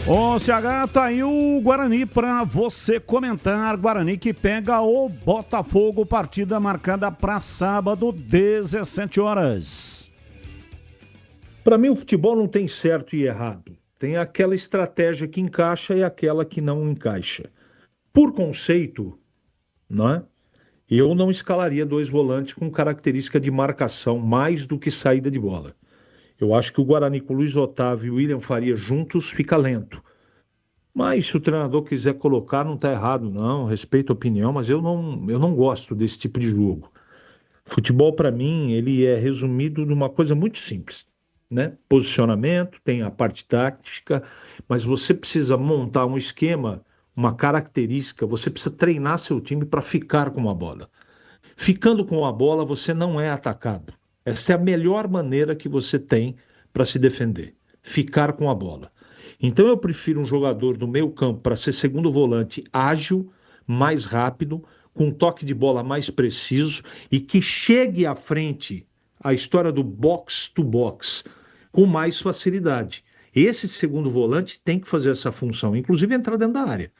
Ô, CH, tá aí o Guarani para você comentar. Guarani que pega o Botafogo, partida marcada para sábado, 17 horas. Para mim, o futebol não tem certo e errado. Tem aquela estratégia que encaixa e aquela que não encaixa. Por conceito, não é? Eu não escalaria 2 volantes com característica de marcação mais do que saída de bola. Eu acho que o Guarani com Luiz Otávio e William Faria juntos fica lento. Mas se o treinador quiser colocar, não está errado, não. Respeito a opinião, mas eu não gosto desse tipo de jogo. Futebol, para mim, ele é resumido numa coisa muito simples, né? Posicionamento, tem a parte tática, mas você precisa montar um esquema, uma característica, você precisa treinar seu time para ficar com a bola. Ficando com a bola, você não é atacado. Essa é a melhor maneira que você tem para se defender, ficar com a bola. Então eu prefiro um jogador do meio campo para ser segundo volante ágil, mais rápido, com um toque de bola mais preciso e que chegue à frente a história do box to box com mais facilidade. Esse segundo volante tem que fazer essa função, inclusive entrar dentro da área.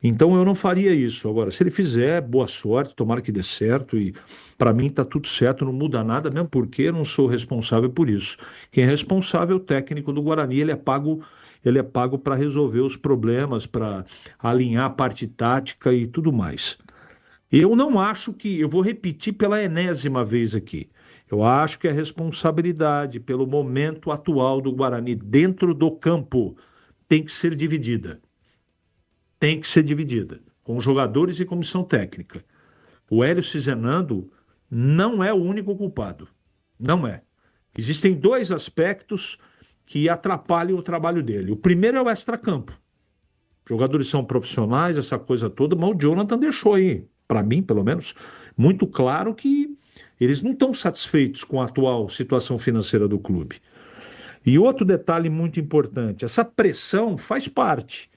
Então eu não faria isso. Agora, se ele fizer, boa sorte, tomara que dê certo e para mim está tudo certo, não muda nada, mesmo porque eu não sou responsável por isso. Quem é responsável é o técnico do Guarani, ele é pago para resolver os problemas, para alinhar a parte tática e tudo mais. Eu não acho que, eu vou repetir pela enésima vez aqui, eu acho que a responsabilidade pelo momento atual do Guarani dentro do campo tem que ser dividida. Tem que ser dividida, com jogadores e comissão técnica. O Hélio Cizenando não é o único culpado. Não é. Existem 2 aspectos que atrapalham o trabalho dele. O primeiro é o extracampo. Jogadores são profissionais, essa coisa toda, mas o Jonathan deixou aí, para mim, pelo menos, muito claro que eles não estão satisfeitos com a atual situação financeira do clube. E outro detalhe muito importante, essa pressão faz parte,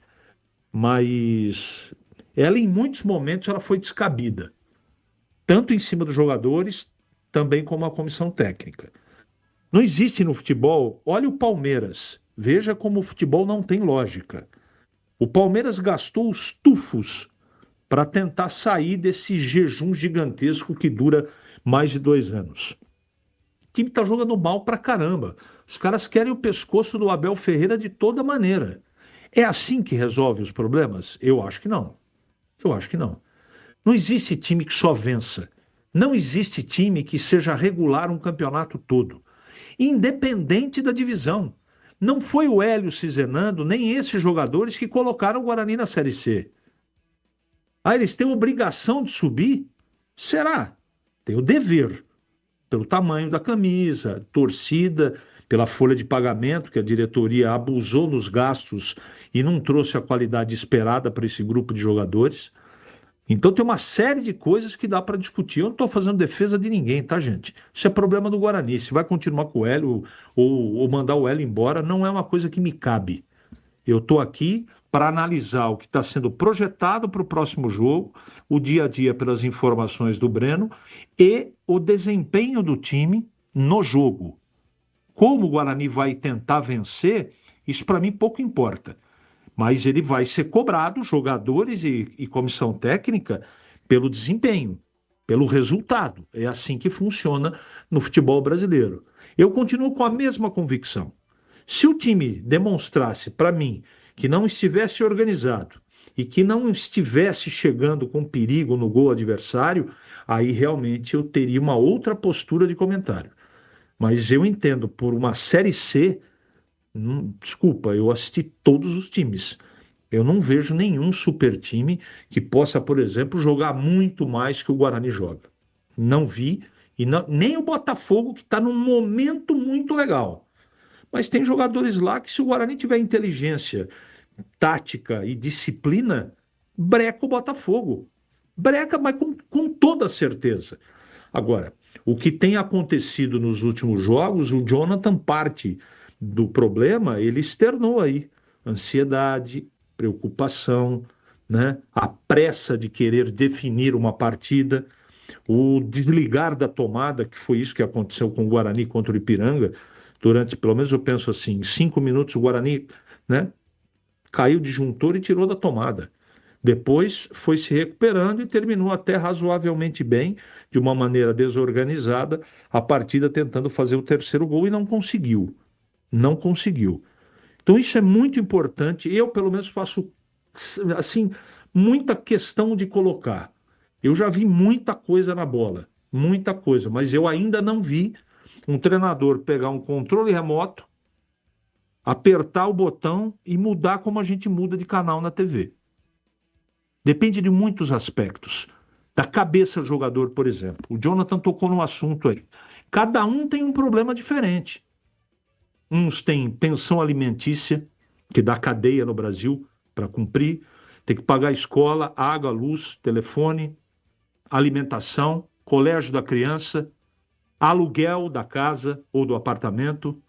mas ela em muitos momentos ela foi descabida, tanto em cima dos jogadores, também como a comissão técnica. Não existe no futebol, olha o Palmeiras, veja como o futebol não tem lógica. O Palmeiras gastou os tufos para tentar sair desse jejum gigantesco que dura mais de 2 anos. O time está jogando mal pra caramba. Os caras querem o pescoço do Abel Ferreira de toda maneira. É assim que resolve os problemas? Eu acho que não. Eu acho que não. Não existe time que só vença. Não existe time que seja regular um campeonato todo. Independente da divisão. Não foi o Hélio Cizenando, nem esses jogadores que colocaram o Guarani na Série C. Ah, eles têm obrigação de subir? Será? Tem o dever. Pelo tamanho da camisa, torcida, pela folha de pagamento, que a diretoria abusou nos gastos e não trouxe a qualidade esperada para esse grupo de jogadores. Então tem uma série de coisas que dá para discutir. Eu não estou fazendo defesa de ninguém, tá, gente? Isso é problema do Guarani. Se vai continuar com o Hélio ou mandar o Hélio embora, não é uma coisa que me cabe. Eu estou aqui para analisar o que está sendo projetado para o próximo jogo, o dia a dia pelas informações do Breno e o desempenho do time no jogo. Como o Guarani vai tentar vencer, isso para mim pouco importa. Mas ele vai ser cobrado, jogadores e comissão técnica, pelo desempenho, pelo resultado. É assim que funciona no futebol brasileiro. Eu continuo com a mesma convicção. Se o time demonstrasse para mim que não estivesse organizado e que não estivesse chegando com perigo no gol adversário, aí realmente eu teria uma outra postura de comentário. Mas eu entendo, por uma Série C, desculpa, eu assisti todos os times. Eu não vejo nenhum super time que possa, por exemplo, jogar muito mais que o Guarani joga. Não vi, e não, nem o Botafogo, que está num momento muito legal. Mas tem jogadores lá que, se o Guarani tiver inteligência, tática e disciplina, breca o Botafogo. Breca, mas com toda certeza. Agora, o que tem acontecido nos últimos jogos, o Jonathan, parte do problema, ele externou aí. Ansiedade, preocupação, né? A pressa de querer definir uma partida, o desligar da tomada, que foi isso que aconteceu com o Guarani contra o Ipiranga, durante, pelo menos eu penso assim, em 5 minutos o Guarani, né, caiu o disjuntor e tirou da tomada. Depois foi se recuperando e terminou até razoavelmente bem, de uma maneira desorganizada, a partida tentando fazer o terceiro gol e não conseguiu. Não conseguiu. Então isso é muito importante. Eu, pelo menos, faço assim muita questão de colocar. Eu já vi muita coisa na bola, muita coisa, mas eu ainda não vi um treinador pegar um controle remoto, apertar o botão e mudar como a gente muda de canal na TV. Depende de muitos aspectos. Da cabeça do jogador, por exemplo. O Jonathan tocou no assunto aí. Cada um tem um problema diferente. Uns têm pensão alimentícia, que dá cadeia no Brasil para cumprir. Tem que pagar escola, água, luz, telefone, alimentação, colégio da criança, aluguel da casa ou do apartamento,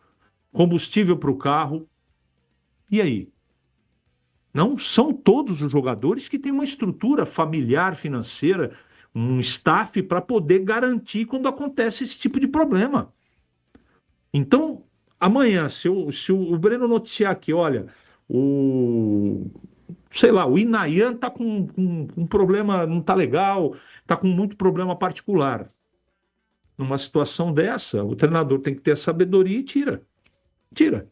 combustível para o carro. E aí? Não são todos os jogadores que têm uma estrutura familiar, financeira, um staff para poder garantir quando acontece esse tipo de problema. Então, amanhã, se o Breno noticiar aqui, olha, o Inayan está com um problema, não está legal, está com muito problema particular. Numa situação dessa, o treinador tem que ter a sabedoria e tira.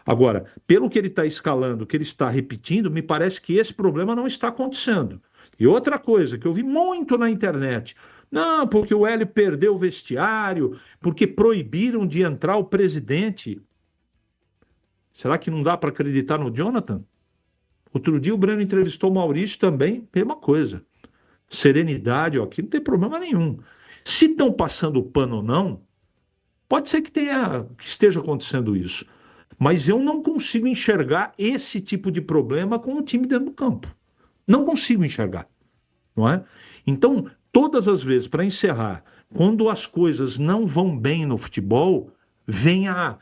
Agora, pelo que ele está escalando, que ele está repetindo, me parece que esse problema não está acontecendo. E outra coisa que eu vi muito na internet, não, porque o Hélio perdeu o vestiário, porque proibiram de entrar o presidente. Será que não dá para acreditar no Jonathan? Outro dia o Breno entrevistou o Maurício também, mesma coisa. Serenidade, ó, aqui não tem problema nenhum. Se estão passando o pano ou não, pode ser que esteja acontecendo isso. Mas eu não consigo enxergar esse tipo de problema com o time dentro do campo. Não consigo enxergar, não é? Então, todas as vezes, para encerrar, quando as coisas não vão bem no futebol, vem a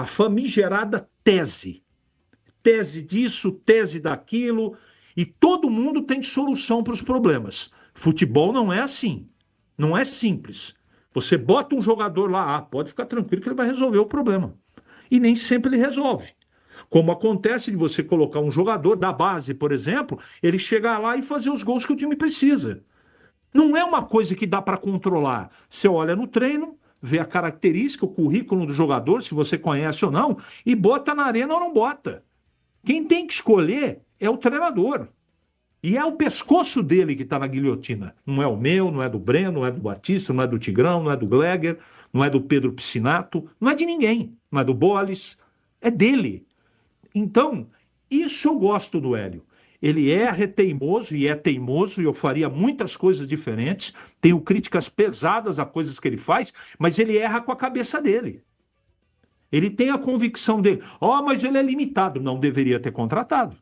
famigerada tese. Tese disso, tese daquilo, e todo mundo tem solução para os problemas. Futebol não é assim, não é simples. Você bota um jogador lá, pode ficar tranquilo que ele vai resolver o problema. E nem sempre ele resolve. Como acontece de você colocar um jogador da base, por exemplo, ele chegar lá e fazer os gols que o time precisa. Não é uma coisa que dá para controlar. Você olha no treino, vê a característica, o currículo do jogador, se você conhece ou não, e bota na arena ou não bota. Quem tem que escolher é o treinador. E é o pescoço dele que está na guilhotina. Não é o meu, não é do Breno, não é do Batista, não é do Tigrão, não é do Gleger, não é do Pedro Piscinato, não é de ninguém. Não é do Bolis, é dele. Então, isso eu gosto do Hélio. Ele é teimoso e eu faria muitas coisas diferentes, tenho críticas pesadas a coisas que ele faz, mas ele erra com a cabeça dele. Ele tem a convicção dele. Mas ele é limitado. Não deveria ter contratado.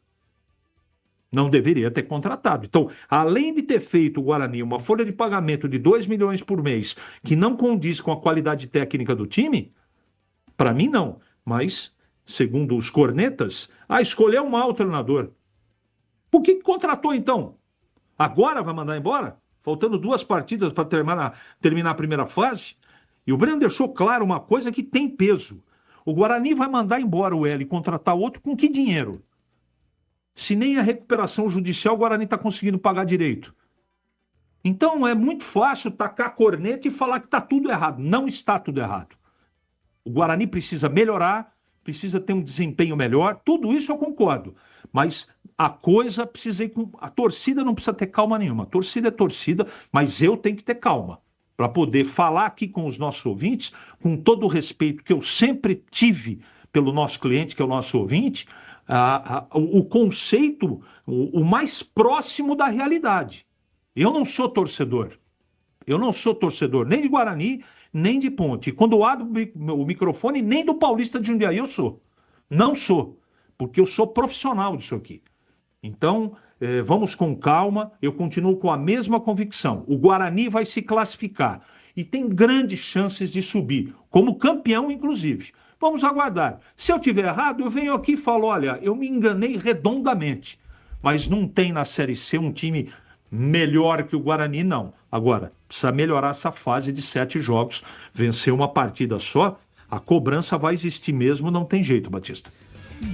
Não deveria ter contratado. Então, além de ter feito o Guarani uma folha de pagamento de 2 milhões por mês, que não condiz com a qualidade técnica do time, para mim não. Mas, segundo os cornetas, escolheu mal o treinador. Por que contratou então? Agora vai mandar embora? Faltando 2 partidas para terminar a primeira fase? E o Breno deixou claro uma coisa que tem peso. O Guarani vai mandar embora o Hélio e contratar outro com que dinheiro? Se nem a recuperação judicial o Guarani está conseguindo pagar direito. Então é muito fácil tacar a corneta e falar que está tudo errado. Não está tudo errado. O Guarani precisa melhorar, precisa ter um desempenho melhor, tudo isso eu concordo. Mas a coisa precisa ir com... A torcida não precisa ter calma nenhuma. A torcida é torcida, mas eu tenho que ter calma. Para poder falar aqui com os nossos ouvintes, com todo o respeito que eu sempre tive pelo nosso cliente, que é o nosso ouvinte, o conceito, o mais próximo da realidade. Eu não sou torcedor. Eu não sou torcedor nem de Guarani, nem de Ponte. E quando abro o microfone, nem do Paulista de Jundiaí eu sou. Não sou. Porque eu sou profissional disso aqui. Então, vamos com calma. Eu continuo com a mesma convicção. O Guarani vai se classificar. E tem grandes chances de subir. Como campeão, inclusive. Vamos aguardar. Se eu tiver errado, eu venho aqui e falo, olha, eu me enganei redondamente. Mas não tem na Série C um time melhor que o Guarani, não. Agora, precisa melhorar essa fase de 7 jogos. Vencer uma partida só, a cobrança vai existir mesmo, não tem jeito, Batista.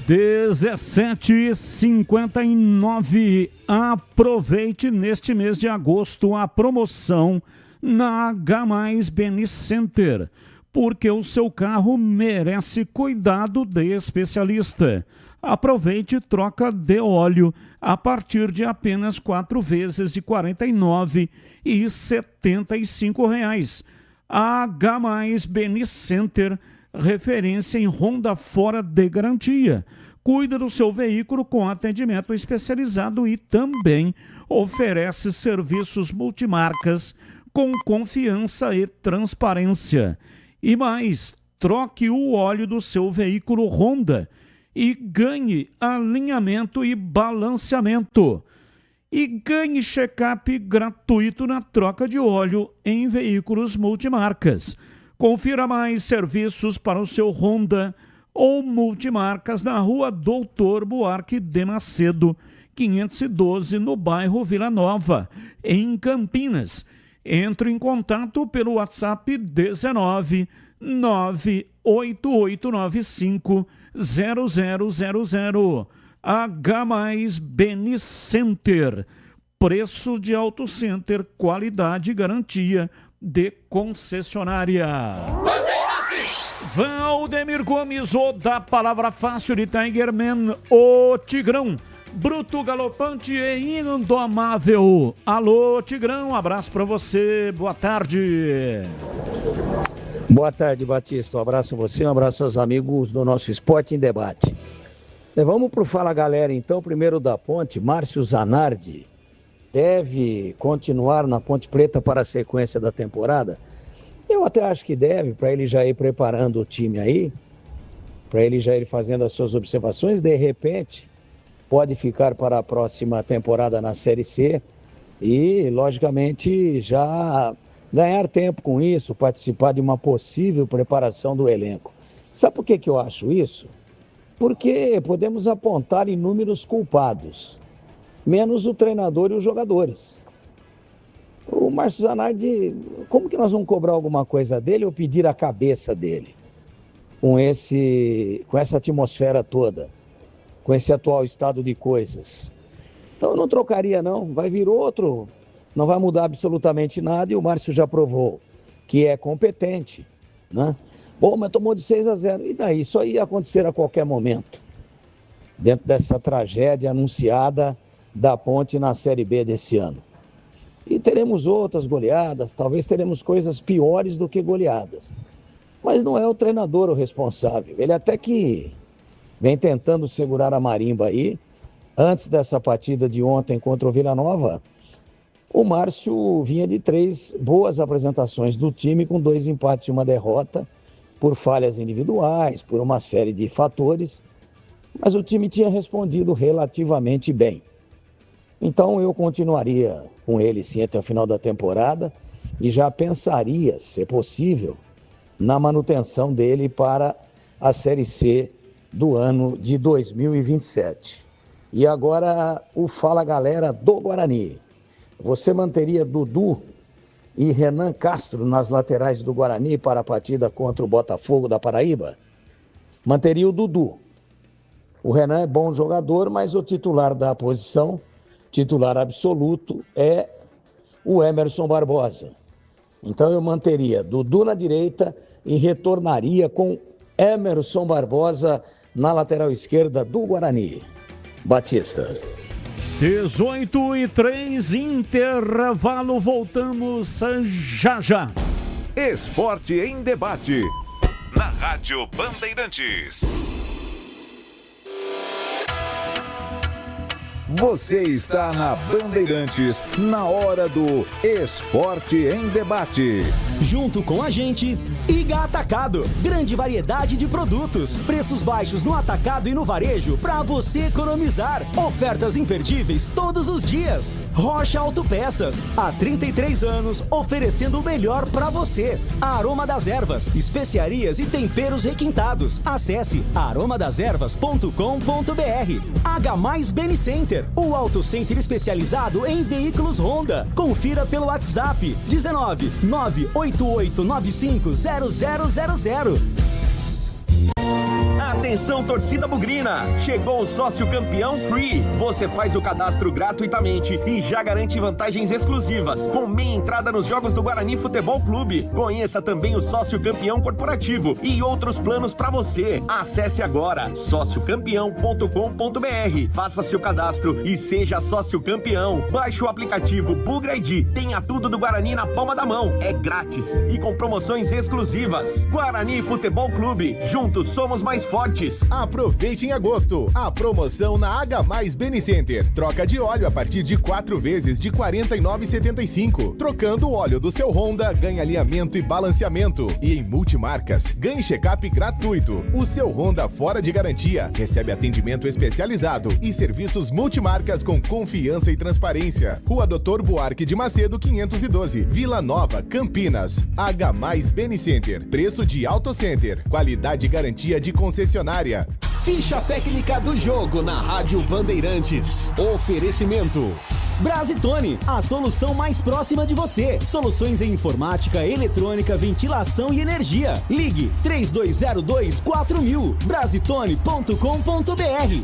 17h59. Aproveite neste mês de agosto a promoção na H+ Benicenter, porque o seu carro merece cuidado de especialista. Aproveite troca de óleo a partir de apenas 4 vezes de R$ 49,75. H+ Benicenter, referência em Honda fora de garantia. Cuida do seu veículo com atendimento especializado e também oferece serviços multimarcas com confiança e transparência. E mais, troque o óleo do seu veículo Honda e ganhe alinhamento e balanceamento. E ganhe check-up gratuito na troca de óleo em veículos multimarcas. Confira mais serviços para o seu Honda ou multimarcas na Rua Doutor Buarque de Macedo, 512, no bairro Vila Nova, em Campinas. Entre em contato pelo WhatsApp 19 98895 0000. H+ Benicenter. Preço de Auto Center, qualidade e garantia de concessionária. Valdemir Gomes, o da palavra fácil de Tigerman, o Tigrão. Bruto, galopante e indomável. Alô, Tigrão, um abraço pra você, boa tarde. Boa tarde, Batista, um abraço a você, um abraço aos amigos do nosso Esporte em Debate. Vamos pro Fala Galera então, primeiro da Ponte. Márcio Zanardi deve continuar na Ponte Preta para a sequência da temporada? Eu até acho que deve, para ele já ir preparando o time aí, para ele já ir fazendo as suas observações. De repente, pode ficar para a próxima temporada na Série C e, logicamente, já ganhar tempo com isso, participar de uma possível preparação do elenco. Sabe por que eu acho isso? Porque podemos apontar inúmeros culpados, menos o treinador e os jogadores. O Márcio Zanardi, como que nós vamos cobrar alguma coisa dele ou pedir a cabeça dele? Com essa atmosfera toda, com esse atual estado de coisas. Então eu não trocaria não, vai vir outro, não vai mudar absolutamente nada e o Márcio já provou que é competente, né? Bom, mas tomou de 6-0, e daí? Isso aí ia acontecer a qualquer momento, dentro dessa tragédia anunciada da Ponte na Série B desse ano. E teremos outras goleadas, talvez teremos coisas piores do que goleadas. Mas não é o treinador o responsável. Ele até que vem tentando segurar a marimba aí. Antes dessa partida de ontem contra o Vila Nova, o Márcio vinha de 3 boas apresentações do time, com 2 empates e 1 derrota, por falhas individuais, por uma série de fatores, mas o time tinha respondido relativamente bem. Então eu continuaria com ele sim até o final da temporada e já pensaria, se possível, na manutenção dele para a Série C do ano de 2027. E agora o Fala Galera do Guarani. Você manteria Dudu e Renan Castro nas laterais do Guarani para a partida contra o Botafogo da Paraíba? Manteria o Dudu. O Renan é bom jogador, mas o titular da posição, titular absoluto, é o Emerson Barbosa. Então eu manteria Dudu na direita e retornaria com Emerson Barbosa na lateral esquerda do Guarani. Batista. 18h03, intervalo, voltamos já já. Esporte em Debate, na Rádio Bandeirantes. Você está na Bandeirantes, na hora do Esporte em Debate. Junto com a gente, Iga Atacado. Grande variedade de produtos. Preços baixos no atacado e no varejo para você economizar. Ofertas imperdíveis todos os dias. Rocha Autopeças. Há 33 anos oferecendo o melhor para você. Aroma das Ervas. Especiarias e temperos requintados. Acesse aromadeservas.com.br. H+ Benicenter. O Auto Center especializado em veículos Honda. Confira pelo WhatsApp 19 98895 0000. Atenção, torcida bugrina! Chegou o Sócio Campeão Free. Você faz o cadastro gratuitamente e já garante vantagens exclusivas, com meia entrada nos jogos do Guarani Futebol Clube. Conheça também o Sócio Campeão Corporativo e outros planos para você. Acesse agora sociocampeão.com.br. Faça seu cadastro e seja sócio campeão. Baixe o aplicativo Bugra ID. Tenha tudo do Guarani na palma da mão. É grátis e com promoções exclusivas. Guarani Futebol Clube. Juntos somos mais fortes. Aproveite em agosto a promoção na H+ Benicenter. Troca de óleo a partir de 4 vezes de R$ 49,75. Trocando o óleo do seu Honda, ganha alinhamento e balanceamento. E em multimarcas, ganhe check-up gratuito. O seu Honda fora de garantia recebe atendimento especializado e serviços multimarcas com confiança e transparência. Rua Doutor Buarque de Macedo, 512, Vila Nova, Campinas. H+ Benicenter. Preço de Auto Center. Qualidade e garantia de concessionária. Ficha técnica do jogo na Rádio Bandeirantes. Oferecimento Brasitone, a solução mais próxima de você. Soluções em informática, eletrônica, ventilação e energia. Ligue 3202-4000. Brasitone.com.br.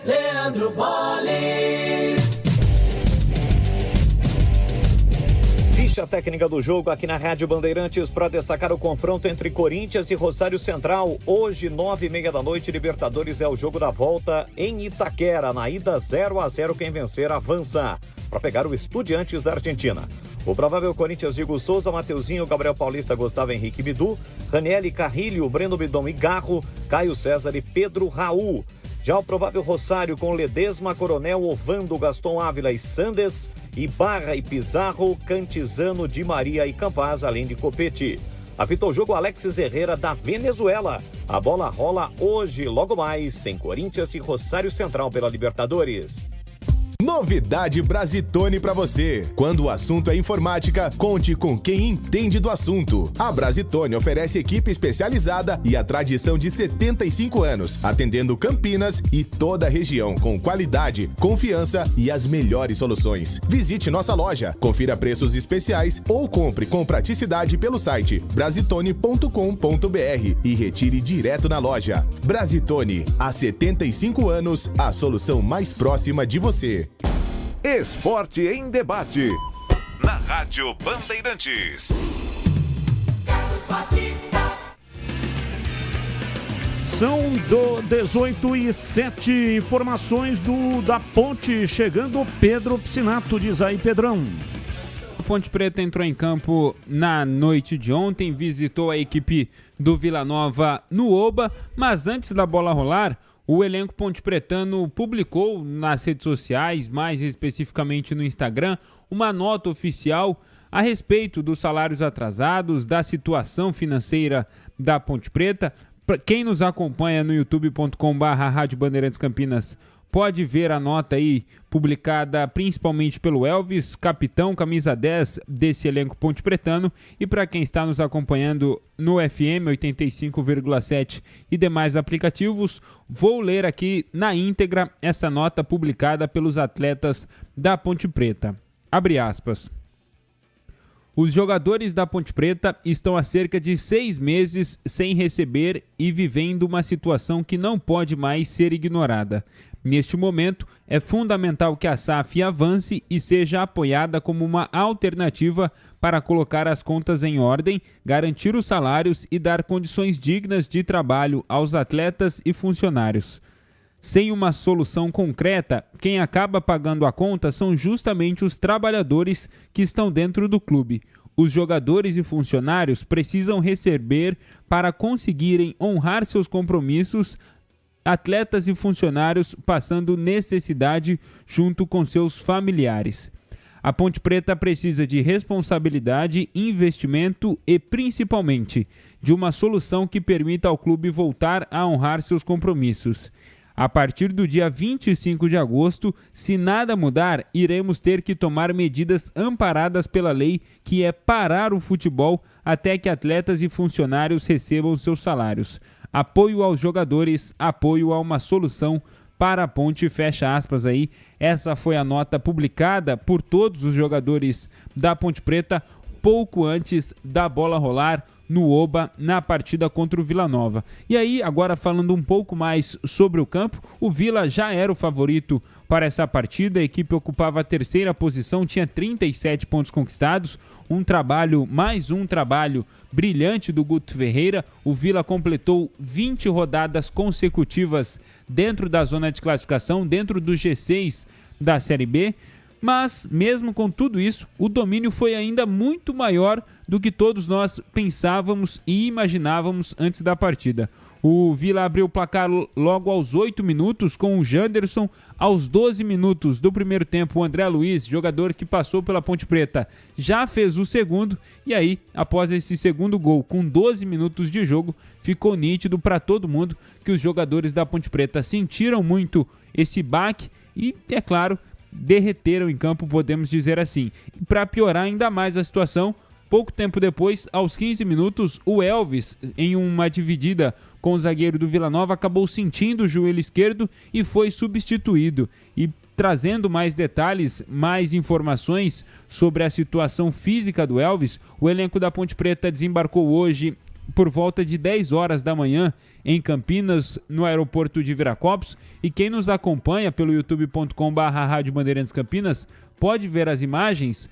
Leandro Boles. Ficha técnica do jogo aqui na Rádio Bandeirantes para destacar o confronto entre Corinthians e Rosário Central. Hoje, 9h30 da noite, Libertadores é o jogo da volta em Itaquera. Na ida 0-0, quem vencer avança para pegar o Estudiantes da Argentina. O provável Corinthians: Diego Souza, Mateuzinho, Gabriel Paulista, Gustavo Henrique, Bidu, Ranieri, Carrilho, Breno Bidon e Garro, Caio César e Pedro Raul. Já o provável Rosário com Ledesma, Coronel, Ovando, Gaston Ávila e Sandes, Ibarra e Pizarro, Cantizano, Di Maria e Campaz, além de Copete. Apita o jogo Alexis Herrera da Venezuela. A bola rola hoje, logo mais, tem Corinthians e Rosário Central pela Libertadores. Novidade Brasitone pra você. Quando o assunto é informática, conte com quem entende do assunto. A Brasitone oferece equipe especializada e a tradição de 75 anos, atendendo Campinas e toda a região com qualidade, confiança e as melhores soluções. Visite nossa loja, confira preços especiais ou compre com praticidade pelo site brasitone.com.br e retire direto na loja. Brasitone, há 75 anos, a solução mais próxima de você. Esporte em Debate. Na Rádio Bandeirantes. Carlos Batista. São 18h07, informações da Ponte, chegando Pedro Piscinato, diz aí, Pedrão. A Ponte Preta entrou em campo na noite de ontem, visitou a equipe do Vila Nova no Oba, mas antes da bola rolar, o elenco pontepretano publicou nas redes sociais, mais especificamente no Instagram, uma nota oficial a respeito dos salários atrasados, da situação financeira da Ponte Preta. Quem nos acompanha no youtube.com/Rádio Bandeirantes Campinas pode ver a nota aí publicada principalmente pelo Elvis, capitão, camisa 10 desse elenco pontepretano. E para quem está nos acompanhando no FM 85,7 e demais aplicativos, vou ler aqui na íntegra essa nota publicada pelos atletas da Ponte Preta. Abre aspas. Os jogadores da Ponte Preta estão há cerca de 6 meses sem receber e vivendo uma situação que não pode mais ser ignorada. Neste momento, é fundamental que a SAF avance e seja apoiada como uma alternativa para colocar as contas em ordem, garantir os salários e dar condições dignas de trabalho aos atletas e funcionários. Sem uma solução concreta, quem acaba pagando a conta são justamente os trabalhadores que estão dentro do clube. Os jogadores e funcionários precisam receber para conseguirem honrar seus compromissos, atletas e funcionários passando necessidade junto com seus familiares. A Ponte Preta precisa de responsabilidade, investimento e, principalmente, de uma solução que permita ao clube voltar a honrar seus compromissos. A partir do dia 25 de agosto, se nada mudar, iremos ter que tomar medidas amparadas pela lei, que é parar o futebol até que atletas e funcionários recebam seus salários. Apoio aos jogadores, apoio a uma solução para a Ponte, fecha aspas aí. Essa foi a nota publicada por todos os jogadores da Ponte Preta pouco antes da bola rolar no Oba na partida contra o Vila Nova. E aí, agora falando um pouco mais sobre o campo, o Vila já era o favorito para essa partida, a equipe ocupava a terceira posição, tinha 37 pontos conquistados, mais um trabalho brilhante do Guto Ferreira. O Vila completou 20 rodadas consecutivas dentro da zona de classificação, dentro do G6 da Série B, mas mesmo com tudo isso, o domínio foi ainda muito maior do que todos nós pensávamos e imaginávamos antes da partida. O Vila abriu o placar logo aos 8 minutos com o Janderson. Aos 12 minutos do primeiro tempo, o André Luiz, jogador que passou pela Ponte Preta, já fez o segundo. E aí, após esse segundo gol, com 12 minutos de jogo, ficou nítido para todo mundo que os jogadores da Ponte Preta sentiram muito esse baque e, é claro, derreteram em campo, podemos dizer assim. E para piorar ainda mais a situação, pouco tempo depois, aos 15 minutos, o Elvis, em uma dividida com o zagueiro do Vila Nova, acabou sentindo o joelho esquerdo e foi substituído. E trazendo mais detalhes, mais informações sobre a situação física do Elvis, o elenco da Ponte Preta desembarcou hoje por volta de 10 horas da manhã em Campinas, no aeroporto de Viracopos. E quem nos acompanha pelo youtube.com/Rádio Bandeirantes Campinas pode ver as imagens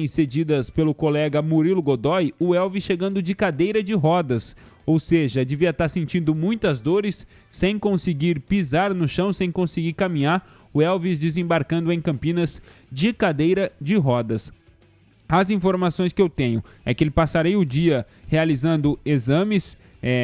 cedidas pelo colega Murilo Godoy, o Elvis chegando de cadeira de rodas, ou seja, devia estar sentindo muitas dores, sem conseguir pisar no chão, sem conseguir caminhar, o Elvis desembarcando em Campinas de cadeira de rodas. As informações que eu tenho é que ele passaria o dia realizando exames,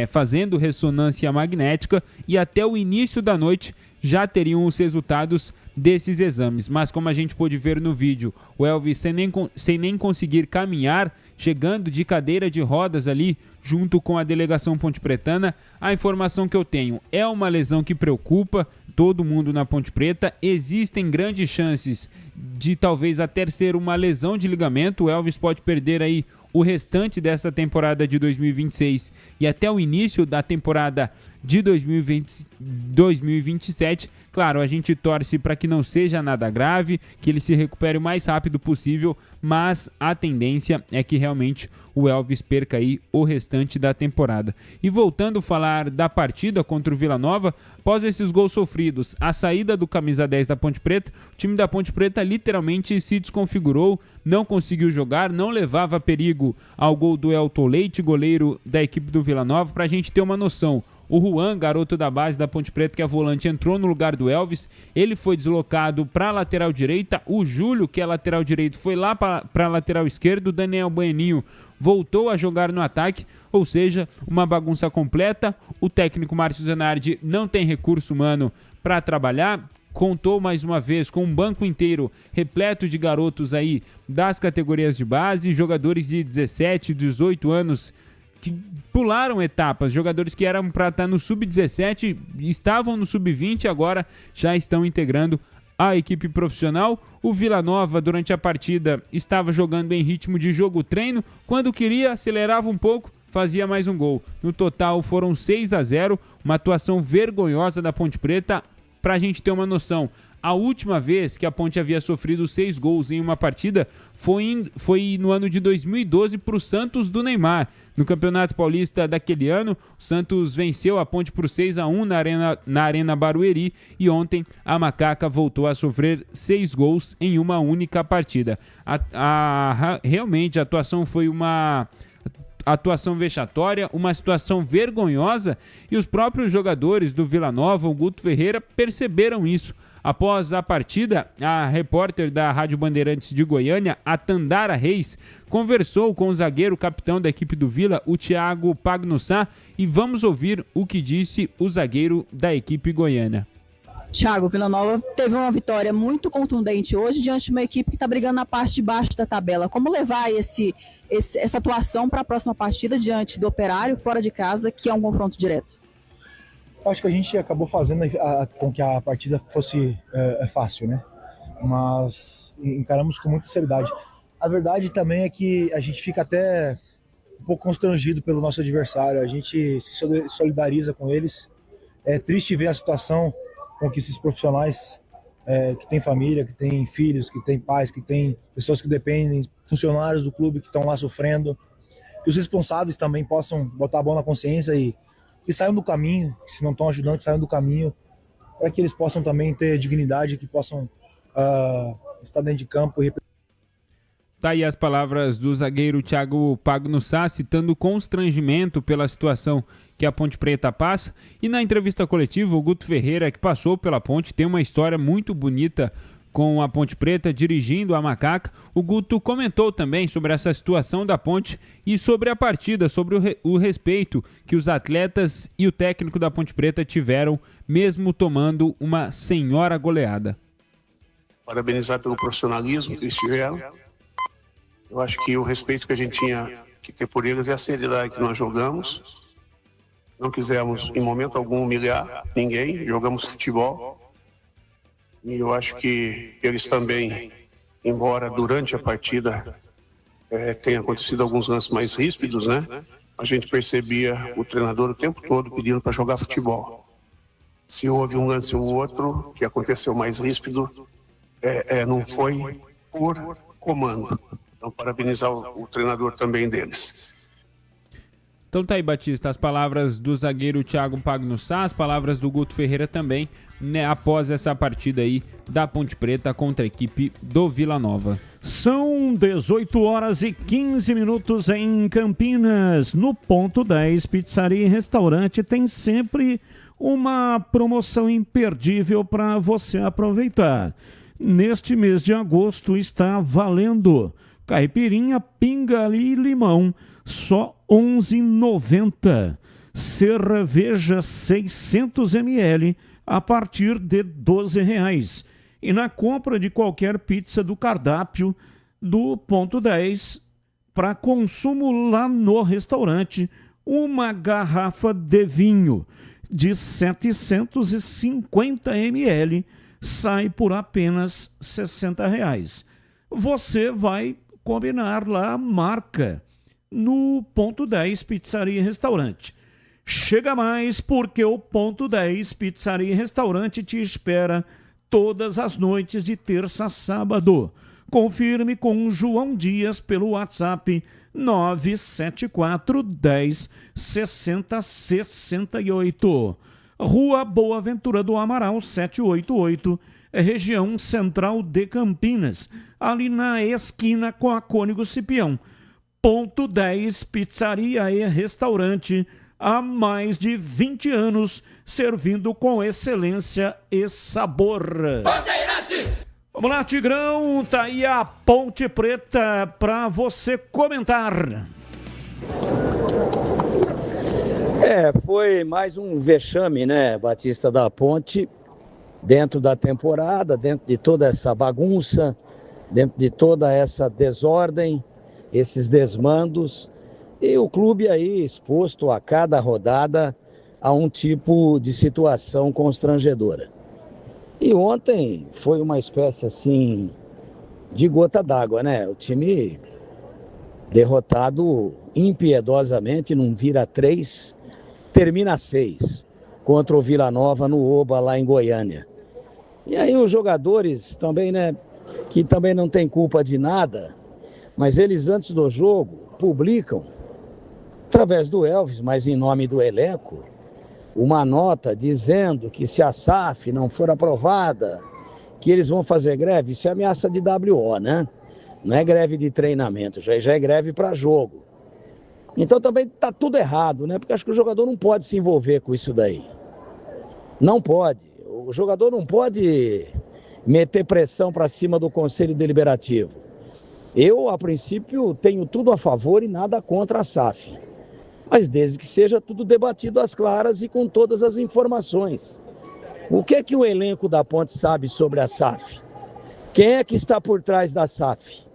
fazendo ressonância magnética, e até o início da noite já teriam os resultados desses exames. Mas como a gente pôde ver no vídeo, o Elvis sem nem conseguir caminhar, chegando de cadeira de rodas ali junto com a delegação pontepretana. A informação que eu tenho é uma lesão que preocupa todo mundo na Ponte Preta. Existem grandes chances de talvez até ser uma lesão de ligamento. O Elvis pode perder aí o restante dessa temporada de 2026 e até o início da temporada de 2027. Claro, a gente torce para que não seja nada grave, que ele se recupere o mais rápido possível, mas a tendência é que realmente o Elvis perca aí o restante da temporada. E voltando a falar da partida contra o Vila Nova, após esses gols sofridos, a saída do camisa 10 da Ponte Preta, o time da Ponte Preta literalmente se desconfigurou, não conseguiu jogar, não levava perigo ao gol do Elton Leite, goleiro da equipe do Vila Nova. Para a gente ter uma noção, o Juan, garoto da base da Ponte Preta, que é volante, entrou no lugar do Elvis. Ele foi deslocado para a lateral direita. O Júlio, que é lateral direito, foi lá para a lateral esquerda. O Daniel Bueninho voltou a jogar no ataque. Ou seja, uma bagunça completa. O técnico Márcio Zanardi não tem recurso humano para trabalhar. Contou mais uma vez com um banco inteiro repleto de garotos aí das categorias de base, jogadores de 17, 18 anos que pularam etapas, jogadores que eram para estar no sub-17, estavam no sub-20, agora já estão integrando a equipe profissional. O Vila Nova, durante a partida, estava jogando em ritmo de jogo-treino, quando queria, acelerava um pouco, fazia mais um gol. No total foram 6-0, uma atuação vergonhosa da Ponte Preta. Para a gente ter uma noção, a última vez que a Ponte havia sofrido 6 gols em uma partida foi no ano de 2012 para o Santos do Neymar. No Campeonato Paulista daquele ano, o Santos venceu a Ponte por 6-1 na Arena Barueri, e ontem a Macaca voltou a sofrer 6 gols em uma única partida. Realmente a atuação foi uma atuação vexatória, uma situação vergonhosa, e os próprios jogadores do Vila Nova, o Guto Ferreira, perceberam isso. Após a partida, a repórter da Rádio Bandeirantes de Goiânia, a Tandara Reis, conversou com o zagueiro capitão da equipe do Vila, o Thiago Pagnussá, e vamos ouvir o que disse o zagueiro da equipe goiana. Thiago, Vila Nova teve uma vitória muito contundente hoje diante de uma equipe que está brigando na parte de baixo da tabela. Como levar essa atuação para a próxima partida diante do Operário, fora de casa, que é um confronto direto? Acho que a gente acabou fazendo com que a partida fosse fácil, né? Mas encaramos com muita seriedade. A verdade também é que a gente fica até um pouco constrangido pelo nosso adversário. A gente se solidariza com eles. É triste ver a situação com que esses profissionais que têm família, que têm filhos, que têm pais, que têm pessoas que dependem, funcionários do clube que estão lá sofrendo. os responsáveis também possam botar a bola na consciência e saiam do caminho, se não estão ajudando, que saiam do caminho, para que eles possam também ter dignidade, que possam estar dentro de campo e... Tá aí as palavras do zagueiro Thiago Pagnussá, citando o constrangimento pela situação que a Ponte Preta passa. E na entrevista coletiva, o Guto Ferreira, que passou pela Ponte, tem uma história muito bonita com a Ponte Preta, dirigindo a Macaca. O Guto comentou também sobre essa situação da Ponte e sobre a partida, sobre o respeito que os atletas e o técnico da Ponte Preta tiveram, mesmo tomando uma senhora goleada. Parabenizar pelo profissionalismo que eles tiveram. Eu acho que o respeito que a gente tinha que ter por eles é a seriedade que nós jogamos. Não quisemos, em momento algum, humilhar ninguém. Jogamos futebol. E eu acho que eles também, embora durante a partida tenha acontecido alguns lances mais ríspidos, né? A gente percebia o treinador o tempo todo pedindo para jogar futebol. Se houve um lance ou outro que aconteceu mais ríspido, não foi por comando. Então, parabenizar o treinador também deles. Então tá aí, Batista, as palavras do zagueiro Thiago Pagnussá, as palavras do Guto Ferreira também, né, após essa partida aí da Ponte Preta contra a equipe do Vila Nova. São 18 horas e 15 minutos em Campinas. No Ponto 10, Pizzaria e Restaurante tem sempre uma promoção imperdível para você aproveitar. Neste mês de agosto está valendo caipirinha, pinga e limão, só R$ 11,90. Cerveja 600 ml a partir de R$ 12,00. E na compra de qualquer pizza do cardápio do Ponto 10, para consumo lá no restaurante, uma garrafa de vinho de 750 ml sai por apenas R$ 60,00. Você vai combinar lá a marca no Ponto 10 Pizzaria e Restaurante. Chega mais, porque o Ponto 10 Pizzaria e Restaurante te espera todas as noites de terça a sábado. Confirme com o João Dias pelo WhatsApp 974 10 60 68. Rua Boa Ventura do Amaral 788, região central de Campinas, ali na esquina com a Cônigo Cipião. Ponto 10 Pizzaria e Restaurante, há mais de 20 anos, servindo com excelência e sabor. Bandeirantes! Vamos lá, Tigrão, tá aí a Ponte Preta para você comentar. Foi mais um vexame, né, Batista, da Ponte, dentro da temporada, dentro de toda essa bagunça, dentro de toda essa desordem, esses desmandos, e o clube aí exposto a cada rodada a um tipo de situação constrangedora. E ontem foi uma espécie assim de gota d'água, né? O time derrotado impiedosamente num vira 3, termina 6 contra o Vila Nova no Oba lá em Goiânia. E aí os jogadores também, né, que também não tem culpa de nada, mas eles antes do jogo publicam, através do Elvis, mas em nome do elenco, uma nota dizendo que se a SAF não for aprovada, que eles vão fazer greve. Isso é ameaça de WO, né? Não é greve de treinamento, já é greve para jogo. Então também está tudo errado, né? Porque acho que o jogador não pode se envolver com isso daí. Não pode. O jogador não pode meter pressão para cima do Conselho Deliberativo. Eu, a princípio, tenho tudo a favor e nada contra a SAF. Mas desde que seja tudo debatido às claras e com todas as informações. O que é que o elenco da Ponte sabe sobre a SAF? Quem é que está por trás da SAF?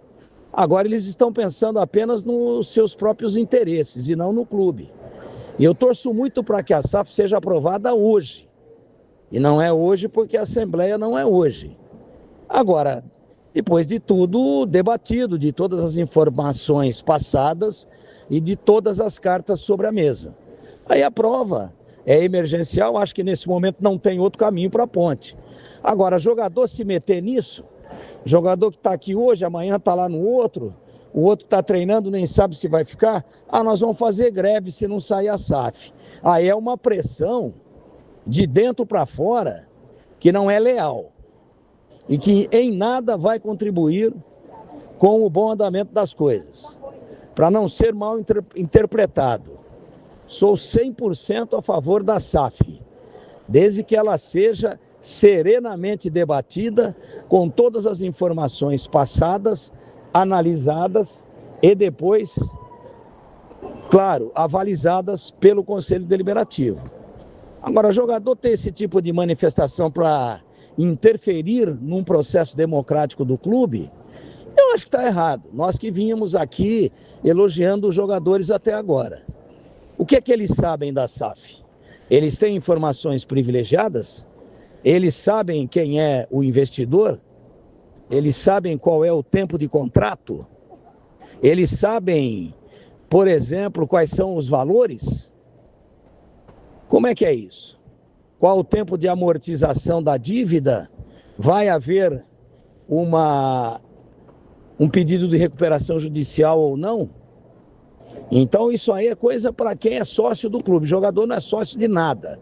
Agora eles estão pensando apenas nos seus próprios interesses e não no clube. E eu torço muito para que a SAF seja aprovada hoje. E não é hoje porque a Assembleia não é hoje. Agora, depois de tudo debatido, de todas as informações passadas e de todas as cartas sobre a mesa. Aí a prova é emergencial, acho que nesse momento não tem outro caminho para a Ponte. Agora, jogador se meter nisso, jogador que está aqui hoje, amanhã está lá no outro, o outro está treinando, nem sabe se vai ficar. Nós vamos fazer greve se não sair a SAF. Aí é uma pressão de dentro para fora que não é leal e que em nada vai contribuir com o bom andamento das coisas. Para não ser mal interpretado, sou 100% a favor da SAF, desde que ela seja serenamente debatida, com todas as informações passadas, analisadas e depois, claro, avalizadas pelo Conselho Deliberativo. Agora, jogador ter esse tipo de manifestação para interferir num processo democrático do clube, eu acho que está errado. Nós que vínhamos aqui elogiando os jogadores até agora. O que é que eles sabem da SAF? Eles têm informações privilegiadas? Eles sabem quem é o investidor? Eles sabem qual é o tempo de contrato? Eles sabem, por exemplo, quais são os valores? Como é que é isso? Qual o tempo de amortização da dívida? Vai haver um pedido de recuperação judicial ou não? Então isso aí é coisa para quem é sócio do clube. O jogador não é sócio de nada.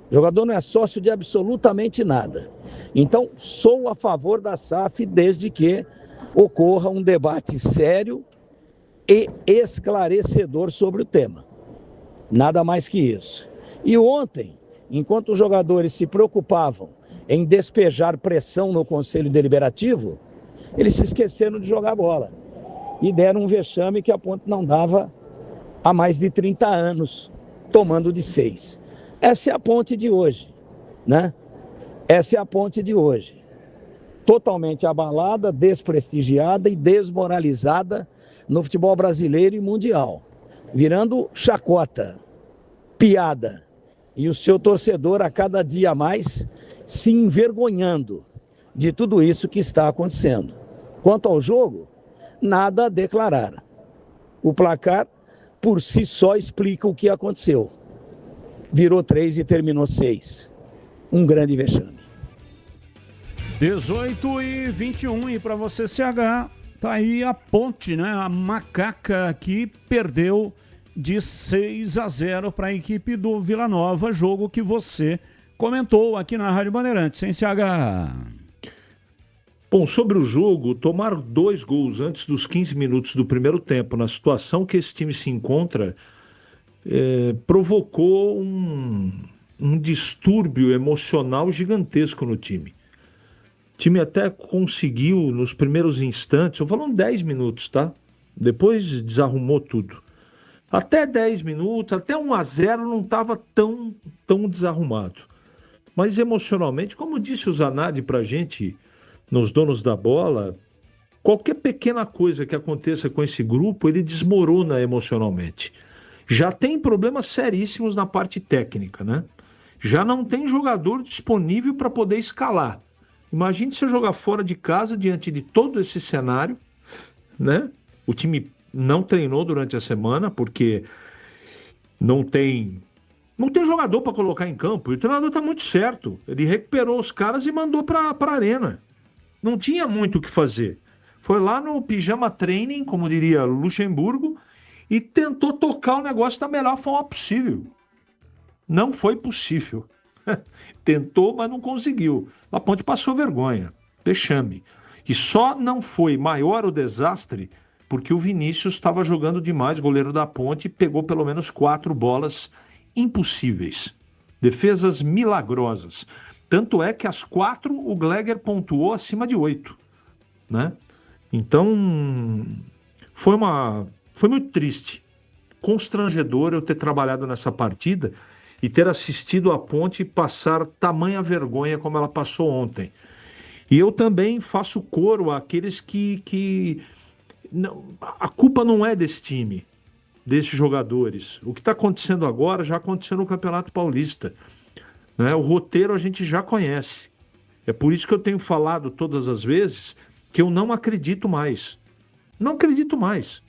O jogador não é sócio de absolutamente nada. Então sou a favor da SAF desde que ocorra um debate sério e esclarecedor sobre o tema. Nada mais que isso. E ontem, enquanto os jogadores se preocupavam em despejar pressão no Conselho Deliberativo, eles se esqueceram de jogar bola e deram um vexame que a Ponte não dava há mais de 30 anos, tomando de 6. Essa é a Ponte de hoje, né? Essa é a Ponte de hoje. Totalmente abalada, desprestigiada e desmoralizada no futebol brasileiro e mundial, virando chacota, piada, e o seu torcedor a cada dia mais se envergonhando de tudo isso que está acontecendo. Quanto ao jogo, nada a declarar. O placar, por si só, explica o que aconteceu. Virou 3 e terminou 6. Um grande vexame. 18h21, e para você, CH, tá aí a Ponte, né? A macaca que perdeu de 6-0 para a equipe do Vila Nova, jogo que você comentou aqui na Rádio Bandeirantes, hein, CH? Bom, sobre o jogo, tomar 2 gols antes dos 15 minutos do primeiro tempo, na situação que esse time se encontra, provocou um distúrbio emocional gigantesco no time. O time até conseguiu, nos primeiros instantes, eu falo 10 minutos, tá? Depois desarrumou tudo. Até 10 minutos, até 1-0 não estava tão desarrumado. Mas emocionalmente, como disse o Zanardi pra gente, nos donos da bola, qualquer pequena coisa que aconteça com esse grupo, ele desmorona emocionalmente. Já tem problemas seríssimos na parte técnica, né? Já não tem jogador disponível para poder escalar. Imagine você jogar fora de casa diante de todo esse cenário, né? O time não treinou durante a semana porque não tem jogador para colocar em campo. E o treinador está muito certo. Ele recuperou os caras e mandou para a arena. Não tinha muito o que fazer. Foi lá no pijama training, como diria Luxemburgo, e tentou tocar o negócio da melhor forma possível. Não foi possível. Tentou, mas não conseguiu. A Ponte passou vergonha. Vexame. E só não foi maior o desastre porque o Vinícius estava jogando demais, goleiro da Ponte, e pegou pelo menos 4 bolas impossíveis. Defesas milagrosas. Tanto é que as 4 o Gleger pontuou acima de 8. Né? Então, foi muito triste. Constrangedor eu ter trabalhado nessa partida e ter assistido a Ponte passar tamanha vergonha como ela passou ontem. E eu também faço coro àqueles que não, a culpa não é desse time, desses jogadores. O que está acontecendo agora já aconteceu no Campeonato Paulista. Né? O roteiro a gente já conhece. É por isso que eu tenho falado todas as vezes que eu não acredito mais. Não acredito mais.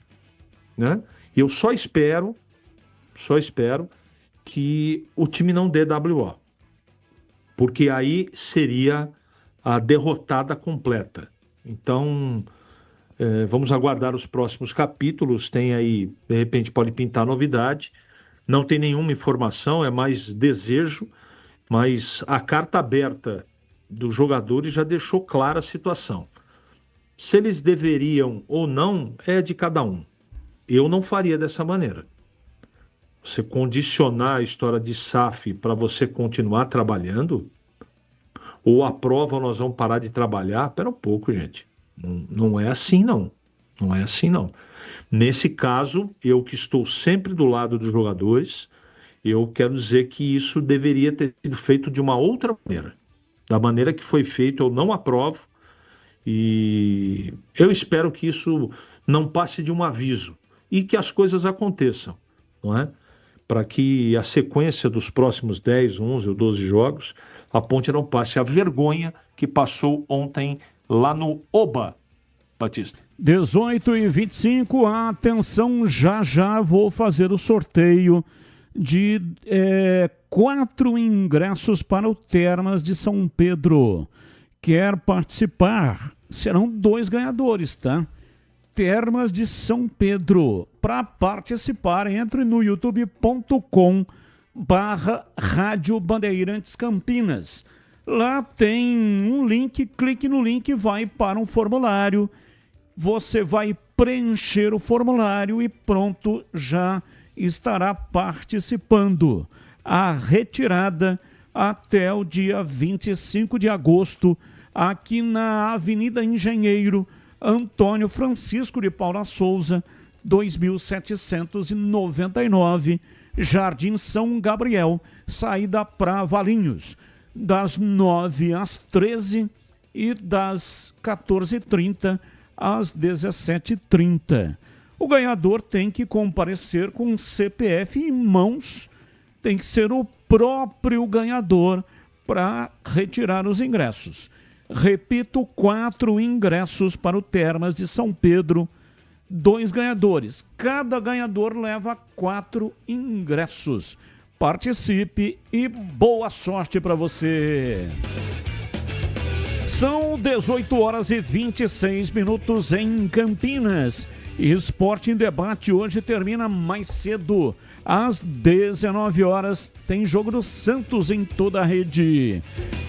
Né? E eu só espero que o time não dê WO. Porque aí seria a derrotada completa. Então, Vamos aguardar os próximos capítulos, tem aí, de repente pode pintar novidade, não tem nenhuma informação, é mais desejo, mas a carta aberta dos jogadores já deixou clara a situação. Se eles deveriam ou não, é de cada um. Eu não faria dessa maneira. Você condicionar a história de SAF para você continuar trabalhando, ou aprova ou nós vamos parar de trabalhar, espera um pouco, gente. Não é assim, não. Não é assim, não. Nesse caso, eu que estou sempre do lado dos jogadores, eu quero dizer que isso deveria ter sido feito de uma outra maneira. Da maneira que foi feito, eu não aprovo. E eu espero que isso não passe de um aviso e que as coisas aconteçam, não é? Para que a sequência dos próximos 10, 11 ou 12 jogos, a Ponte não passe a vergonha que passou ontem lá no Oba, Batista. 18h25, atenção, já vou fazer o sorteio de 4 ingressos para o Termas de São Pedro. Quer participar? Serão 2 ganhadores, tá? Termas de São Pedro. Para participar, entre no youtube.com/Rádio Bandeirantes Campinas. Lá tem um link, clique no link e vai para um formulário. Você vai preencher o formulário e pronto, já estará participando. A retirada até o dia 25 de agosto, aqui na Avenida Engenheiro Antônio Francisco de Paula Souza, 2799, Jardim São Gabriel, saída para Valinhos, das 9 às 13 e das 14h30 às 17h30. O ganhador tem que comparecer com CPF em mãos, tem que ser o próprio ganhador para retirar os ingressos. Repito, 4 ingressos para o Termas de São Pedro, 2 ganhadores. Cada ganhador leva 4 ingressos. Participe e boa sorte para você. São 18h26 em Campinas. Esporte em Debate hoje termina mais cedo. Às 19h tem jogo do Santos em toda a rede.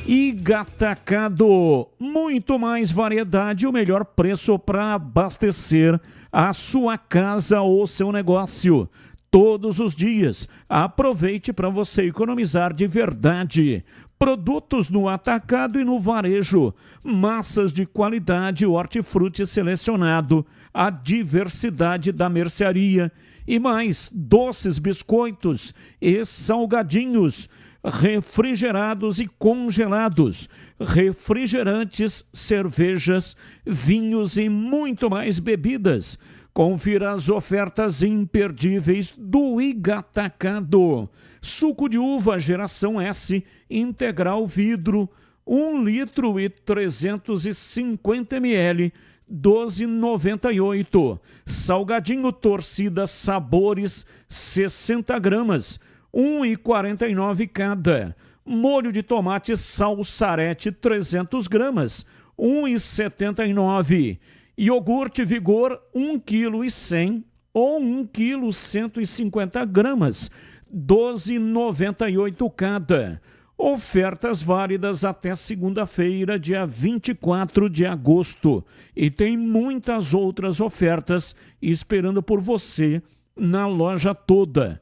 IGA Atacado, muito mais variedade e o melhor preço para abastecer a sua casa ou seu negócio. Todos os dias, aproveite para você economizar de verdade. Produtos no atacado e no varejo, massas de qualidade, hortifruti selecionado, a diversidade da mercearia e mais doces, biscoitos e salgadinhos, refrigerados e congelados, refrigerantes, cervejas, vinhos e muito mais bebidas. Confira as ofertas imperdíveis do IGA Atacado. Suco de uva geração S, integral vidro, 1 litro e 350 ml, 12,98. Salgadinho torcida sabores, 60 gramas, 1,49 cada. Molho de tomate salsarete, 300 gramas, 1,79. Iogurte Vigor, 1,1 kg ou 1,150 gramas, 12,98 cada. Ofertas válidas até segunda-feira, dia 24 de agosto. E tem muitas outras ofertas esperando por você na loja toda.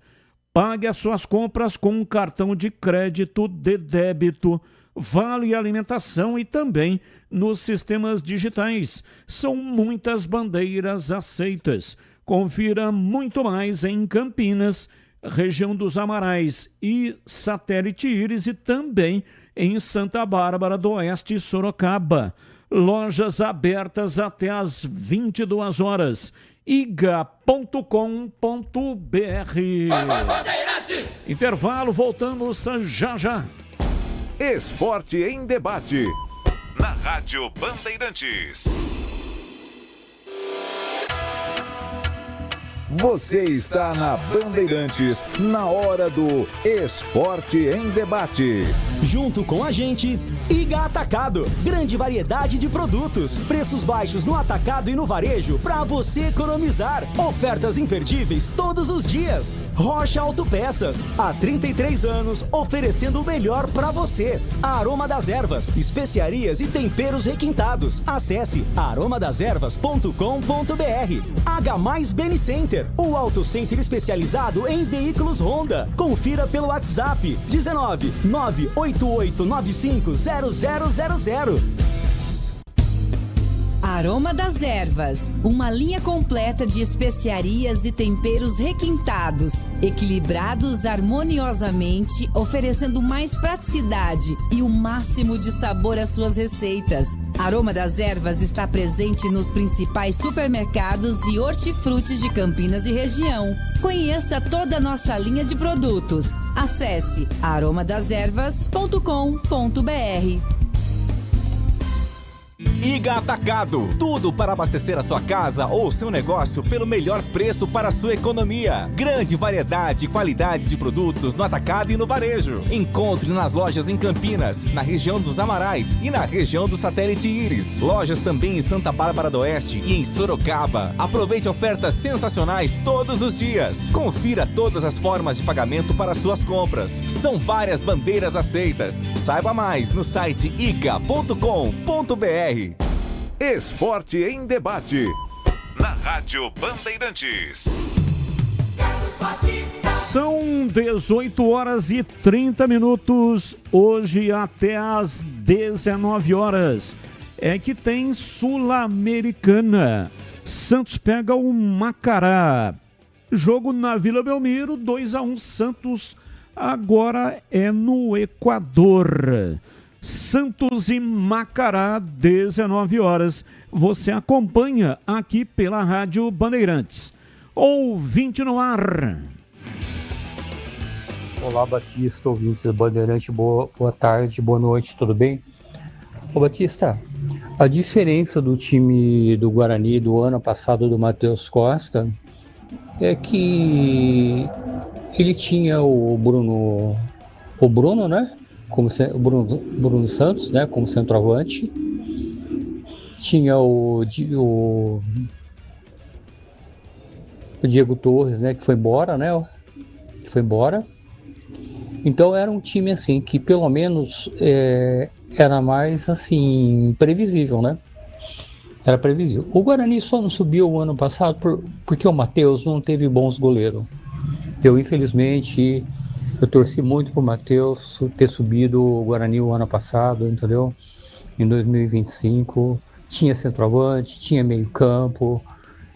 Pague as suas compras com um cartão de crédito, de débito, vale alimentação e também nos sistemas digitais. São muitas bandeiras aceitas. Confira muito mais em Campinas, região dos Amarais e Satélite Íris e também em Santa Bárbara do Oeste e Sorocaba. Lojas abertas até às 22h. iga.com.br. Intervalo, voltamos já. Esporte em Debate, na Rádio Bandeirantes. Você está na Bandeirantes, na hora do Esporte em Debate. Junto com a gente, Iga Atacado, grande variedade de produtos, preços baixos no atacado e no varejo para você economizar. Ofertas imperdíveis todos os dias. Rocha Autopeças, há 33 anos oferecendo o melhor para você. Aroma das Ervas, especiarias e temperos requintados. Acesse aromadeservas.com.br. H+ Beni Center, o auto center especializado em veículos Honda. Confira pelo WhatsApp 19 98895 0000. Aroma das Ervas, uma linha completa de especiarias e temperos requintados, equilibrados harmoniosamente, oferecendo mais praticidade e o máximo de sabor às suas receitas. Aroma das Ervas está presente nos principais supermercados e hortifrutis de Campinas e região. Conheça toda a nossa linha de produtos. Acesse aromadeservas.com.br. Iga Atacado, tudo para abastecer a sua casa ou seu negócio pelo melhor preço para a sua economia. Grande variedade e qualidade de produtos no atacado e no varejo. Encontre nas lojas em Campinas, na região dos Amarais e na região do Satélite Íris. Lojas também em Santa Bárbara do Oeste e em Sorocaba. Aproveite ofertas sensacionais todos os dias. Confira todas as formas de pagamento para suas compras. São várias bandeiras aceitas. Saiba mais no site iga.com.br. Esporte em Debate. Na Rádio Bandeirantes. São 18 horas e 30 minutos. Hoje até às 19 horas. É que tem Sul-Americana. Santos pega o Macará. Jogo na Vila Belmiro, 2-1 Santos. Agora é no Equador. Santos e Macará, 19 horas. Você acompanha aqui pela Rádio Bandeirantes. Ouvinte no ar. Olá, Batista, ouvinte do Bandeirante. Boa tarde, boa noite, tudo bem? Ô, Batista, a diferença do time do Guarani do ano passado do Matheus Costa é que ele tinha o Bruno, né? Como o Bruno Santos, né, como centroavante. Tinha o Diego Torres, né, que foi embora, né? Então era um time assim que pelo menos era mais assim previsível, né? Era previsível. O Guarani só não subiu o ano passado porque o Matheus não teve bons goleiros. Infelizmente, eu torci muito pro Matheus ter subido o Guarani o ano passado, entendeu? Em 2025, tinha centroavante, tinha meio campo,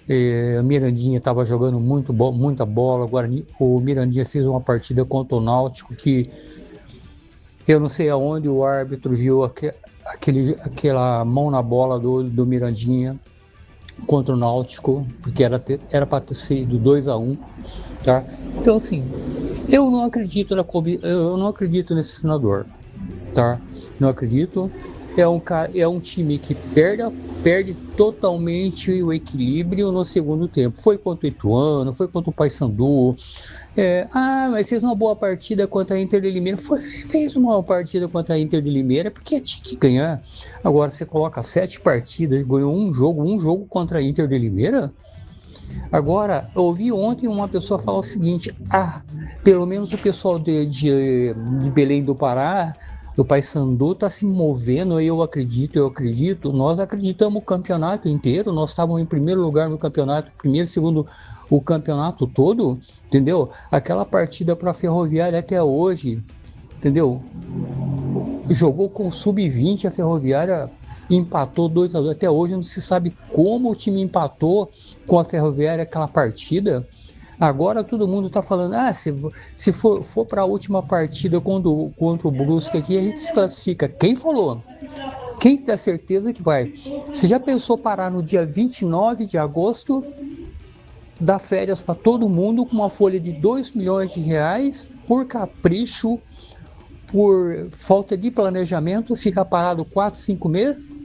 o Mirandinha estava jogando muita bola, o Mirandinha fez uma partida contra o Náutico que eu não sei aonde o árbitro viu aquela mão na bola do Mirandinha contra o Náutico, porque era para ter sido 2-1, tá? Então assim, eu não acredito nesse treinador, tá? Não acredito. É um time que perde totalmente o equilíbrio no segundo tempo. Foi contra o Ituano, foi contra o Paysandu. Mas fez uma boa partida contra a Inter de Limeira. Fez uma partida contra a Inter de Limeira porque tinha que ganhar. Agora você coloca 7 partidas, ganhou um jogo contra a Inter de Limeira. Agora, eu ouvi ontem uma pessoa falar o seguinte: pelo menos o pessoal de Belém do Pará, do Paysandu, está se movendo. Eu acredito, nós acreditamos o campeonato inteiro, nós estávamos em primeiro lugar no campeonato, primeiro, segundo, o campeonato todo, entendeu? Aquela partida para a Ferroviária até hoje, entendeu? Jogou com o Sub-20, a Ferroviária empatou 2-2, até hoje não se sabe como o time empatou com a Ferroviária aquela partida. Agora todo mundo está falando, se for para a última partida contra o Brusque aqui, a gente se classifica. Quem falou? Quem tem certeza que vai? Você já pensou parar no dia 29 de agosto, dar férias para todo mundo com uma folha de R$2 milhões por capricho, por falta de planejamento, ficar parado 4, 5 meses?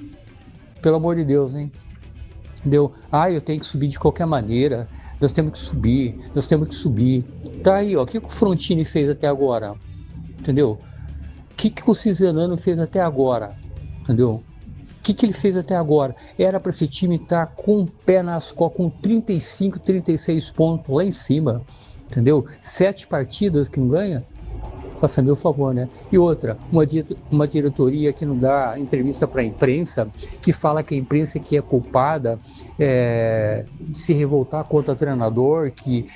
Pelo amor de Deus, hein? Entendeu? Eu tenho que subir de qualquer maneira. Nós temos que subir. Tá aí, ó. O que o Frontini fez até agora? Entendeu? que o Ciselano fez até agora? Entendeu? O que ele fez até agora? Era para esse time estar com o pé nas costas, com 35, 36 pontos lá em cima. Entendeu? 7 partidas que não ganha? Faça meu favor, né? E outra, uma diretoria que não dá entrevista para a imprensa, que fala que a imprensa que é culpada de se revoltar contra o treinador, que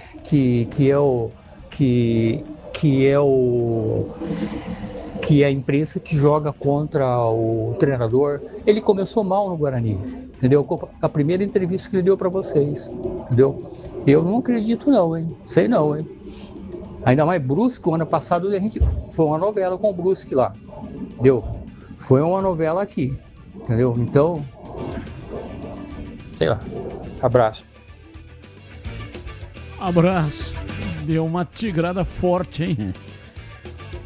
é a imprensa que joga contra o treinador. Ele começou mal no Guarani, entendeu? A primeira entrevista que ele deu para vocês, entendeu? Eu não acredito não, hein? Sei não, hein? Ainda mais Brusque, o ano passado a gente foi uma novela com o Brusque lá, entendeu? Foi uma novela aqui, entendeu? Então, sei lá. Abraço. Abraço. Deu uma tigrada forte, hein?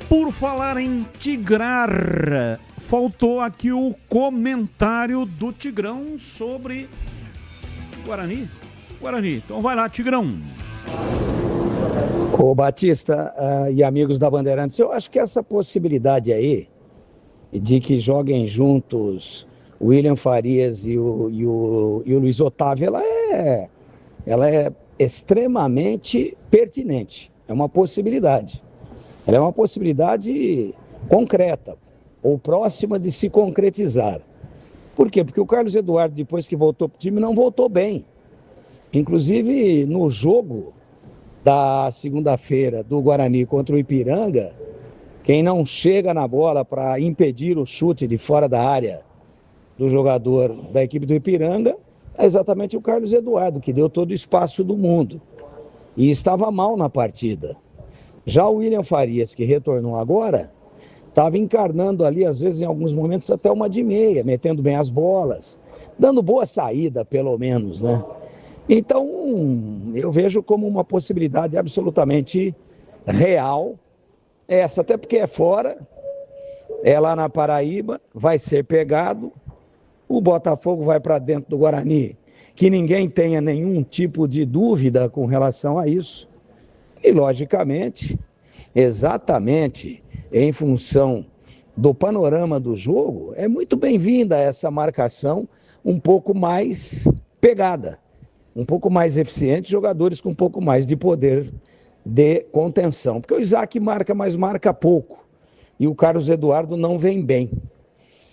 Por falar em tigrar, faltou aqui o comentário do Tigrão sobre Guarani. Então vai lá, Tigrão. Ô Batista e amigos da Bandeirantes, eu acho que essa possibilidade aí de que joguem juntos o William Farias e o Luiz Otávio, ela é extremamente pertinente. É uma possibilidade. Ela é uma possibilidade concreta, ou próxima de se concretizar. Por quê? Porque o Carlos Eduardo, depois que voltou para o time, não voltou bem. Inclusive, no jogo da segunda-feira do Guarani contra o Ipiranga, quem não chega na bola para impedir o chute de fora da área do jogador da equipe do Ipiranga é exatamente o Carlos Eduardo, que deu todo o espaço do mundo e estava mal na partida. Já o William Farias, que retornou agora, estava encarnando ali, às vezes, em alguns momentos, até uma de meia, metendo bem as bolas, dando boa saída, pelo menos, né? Então, eu vejo como uma possibilidade absolutamente real, essa, até porque é fora, é lá na Paraíba, vai ser pegado, o Botafogo vai para dentro do Guarani, que ninguém tenha nenhum tipo de dúvida com relação a isso, e, logicamente, exatamente em função do panorama do jogo, é muito bem-vinda essa marcação um pouco mais pegada, um pouco mais eficiente, jogadores com um pouco mais de poder de contenção. Porque o Isaac marca, mas marca pouco. E o Carlos Eduardo não vem bem.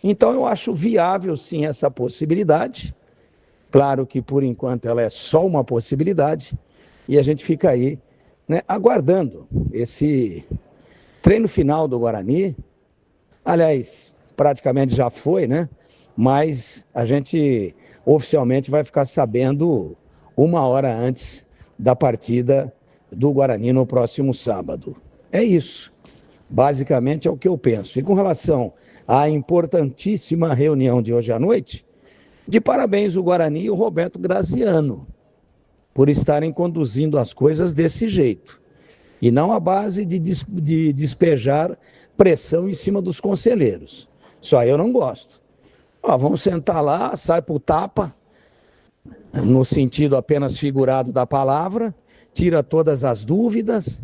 Então eu acho viável sim essa possibilidade. Claro que por enquanto ela é só uma possibilidade. E a gente fica aí, né, aguardando esse treino final do Guarani. Aliás, praticamente já foi, né? Mas a gente oficialmente vai ficar sabendo 1 hora antes da partida do Guarani no próximo sábado. É isso. Basicamente é o que eu penso. E com relação à importantíssima reunião de hoje à noite, de parabéns o Guarani e o Roberto Graziano por estarem conduzindo as coisas desse jeito. E não à base de despejar pressão em cima dos conselheiros. Isso aí eu não gosto. Vamos sentar lá, sai pro tapa, no sentido apenas figurado da palavra, tira todas as dúvidas,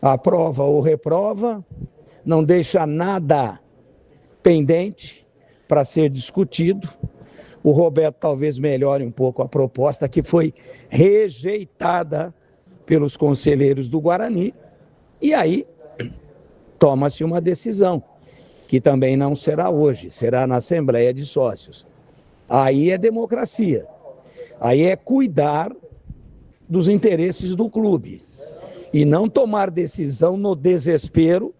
aprova ou reprova, não deixa nada pendente para ser discutido. O Roberto talvez melhore um pouco a proposta que foi rejeitada pelos conselheiros do Guarani, e aí toma-se uma decisão, que também não será hoje, será na Assembleia de Sócios. Aí é democracia, aí é cuidar dos interesses do clube e não tomar decisão no desespero,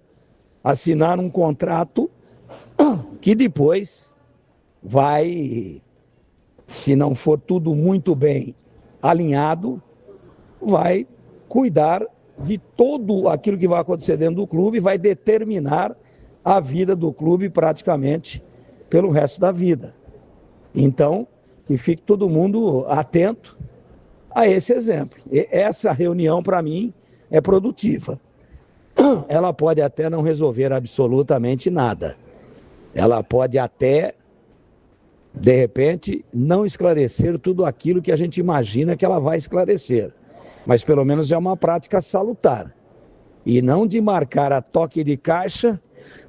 assinar um contrato que depois vai, se não for tudo muito bem alinhado, vai cuidar de tudo aquilo que vai acontecer dentro do clube e vai determinar a vida do clube praticamente pelo resto da vida. Então, que fique todo mundo atento a esse exemplo. E essa reunião, para mim, é produtiva. Ela pode até não resolver absolutamente nada. Ela pode até, de repente, não esclarecer tudo aquilo que a gente imagina que ela vai esclarecer. Mas pelo menos é uma prática salutar. E não de marcar a toque de caixa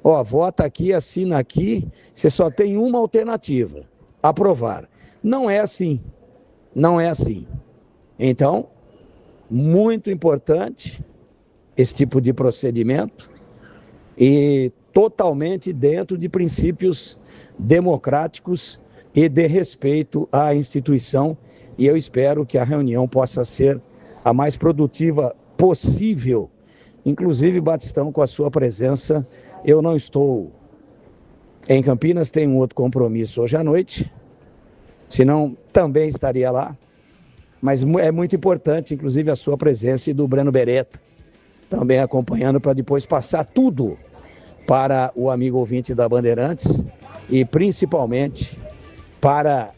ó, vota aqui, assina aqui, você só tem uma alternativa, aprovar. Não é assim, não é assim. Então, muito importante esse tipo de procedimento e totalmente dentro de princípios democráticos e de respeito à instituição, e eu espero que a reunião possa ser a mais produtiva possível. Inclusive, Batistão, com a sua presença, eu não estou em Campinas, tenho um outro compromisso hoje à noite, senão também estaria lá, mas é muito importante, inclusive, a sua presença e do Breno Beretta, também acompanhando para depois passar tudo para o amigo ouvinte da Bandeirantes e principalmente para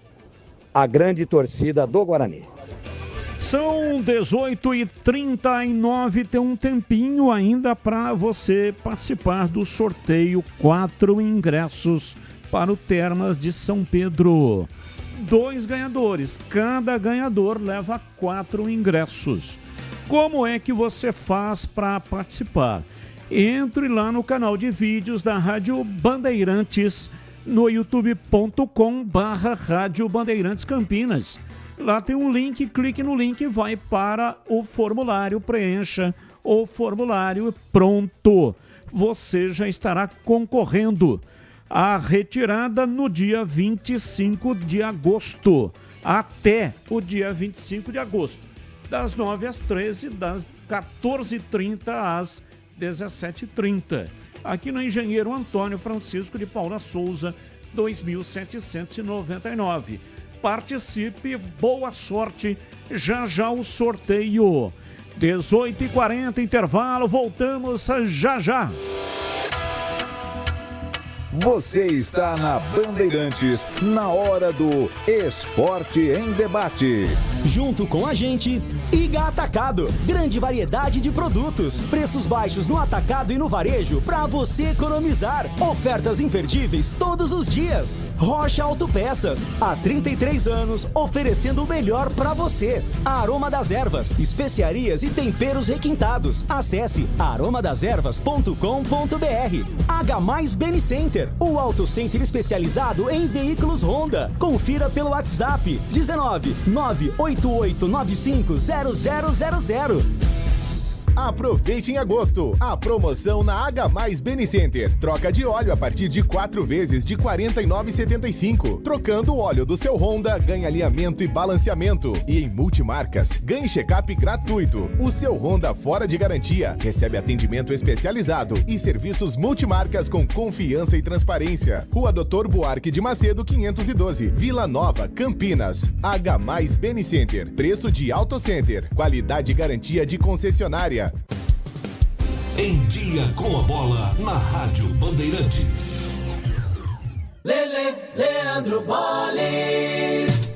a grande torcida do Guarani. São 18h39, tem um tempinho ainda para você participar do sorteio. 4 ingressos para o Termas de São Pedro. 2 ganhadores, cada ganhador leva 4 ingressos. Como é que você faz para participar? Entre lá no canal de vídeos da Rádio Bandeirantes, no youtube.com/Rádio Bandeirantes Campinas. Lá tem um link, clique no link e vai para o formulário, preencha o formulário e pronto. Você já estará concorrendo à retirada no dia 25 de agosto, até o dia 25 de agosto, das 9 às 13, das 14h30 às 17h30. Aqui no Engenheiro Antônio Francisco de Paula Souza, 2799. Participe, boa sorte, já já o sorteio. 18h40, intervalo, voltamos já já. Você está na Bandeirantes, na hora do Esporte em Debate. Junto com a gente, Iga Atacado. Grande variedade de produtos. Preços baixos no atacado e no varejo para você economizar. Ofertas imperdíveis todos os dias. Rocha Autopeças. Há 33 anos, oferecendo o melhor para você. Aroma das Ervas. Especiarias e temperos requintados. Acesse aromadeservas.com.br. H+ Beni Center. O Auto Center especializado em veículos Honda. Confira pelo WhatsApp 19 988950000. Aproveite em agosto a promoção na H+ Beni Center. Troca de óleo a partir de 4 vezes de R$ 49,75. Trocando o óleo do seu Honda, ganha alinhamento e balanceamento. E em multimarcas, ganhe check-up gratuito. O seu Honda fora de garantia recebe atendimento especializado e serviços multimarcas com confiança e transparência. Rua Doutor Buarque de Macedo, 512, Vila Nova, Campinas. H+ Beni Center. Preço de Auto Center. Qualidade e garantia de concessionária. Em Dia com a Bola, na Rádio Bandeirantes. Leandro Boles.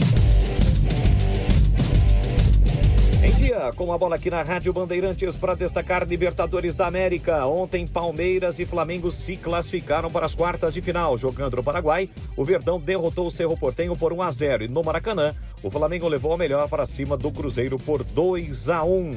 Em Dia com a Bola aqui na Rádio Bandeirantes para destacar Libertadores da América. Ontem, Palmeiras e Flamengo se classificaram para as quartas de final. Jogando no Paraguai, o Verdão derrotou o Cerro Porteño por 1-0. E no Maracanã, o Flamengo levou a melhor para cima do Cruzeiro por 2-1.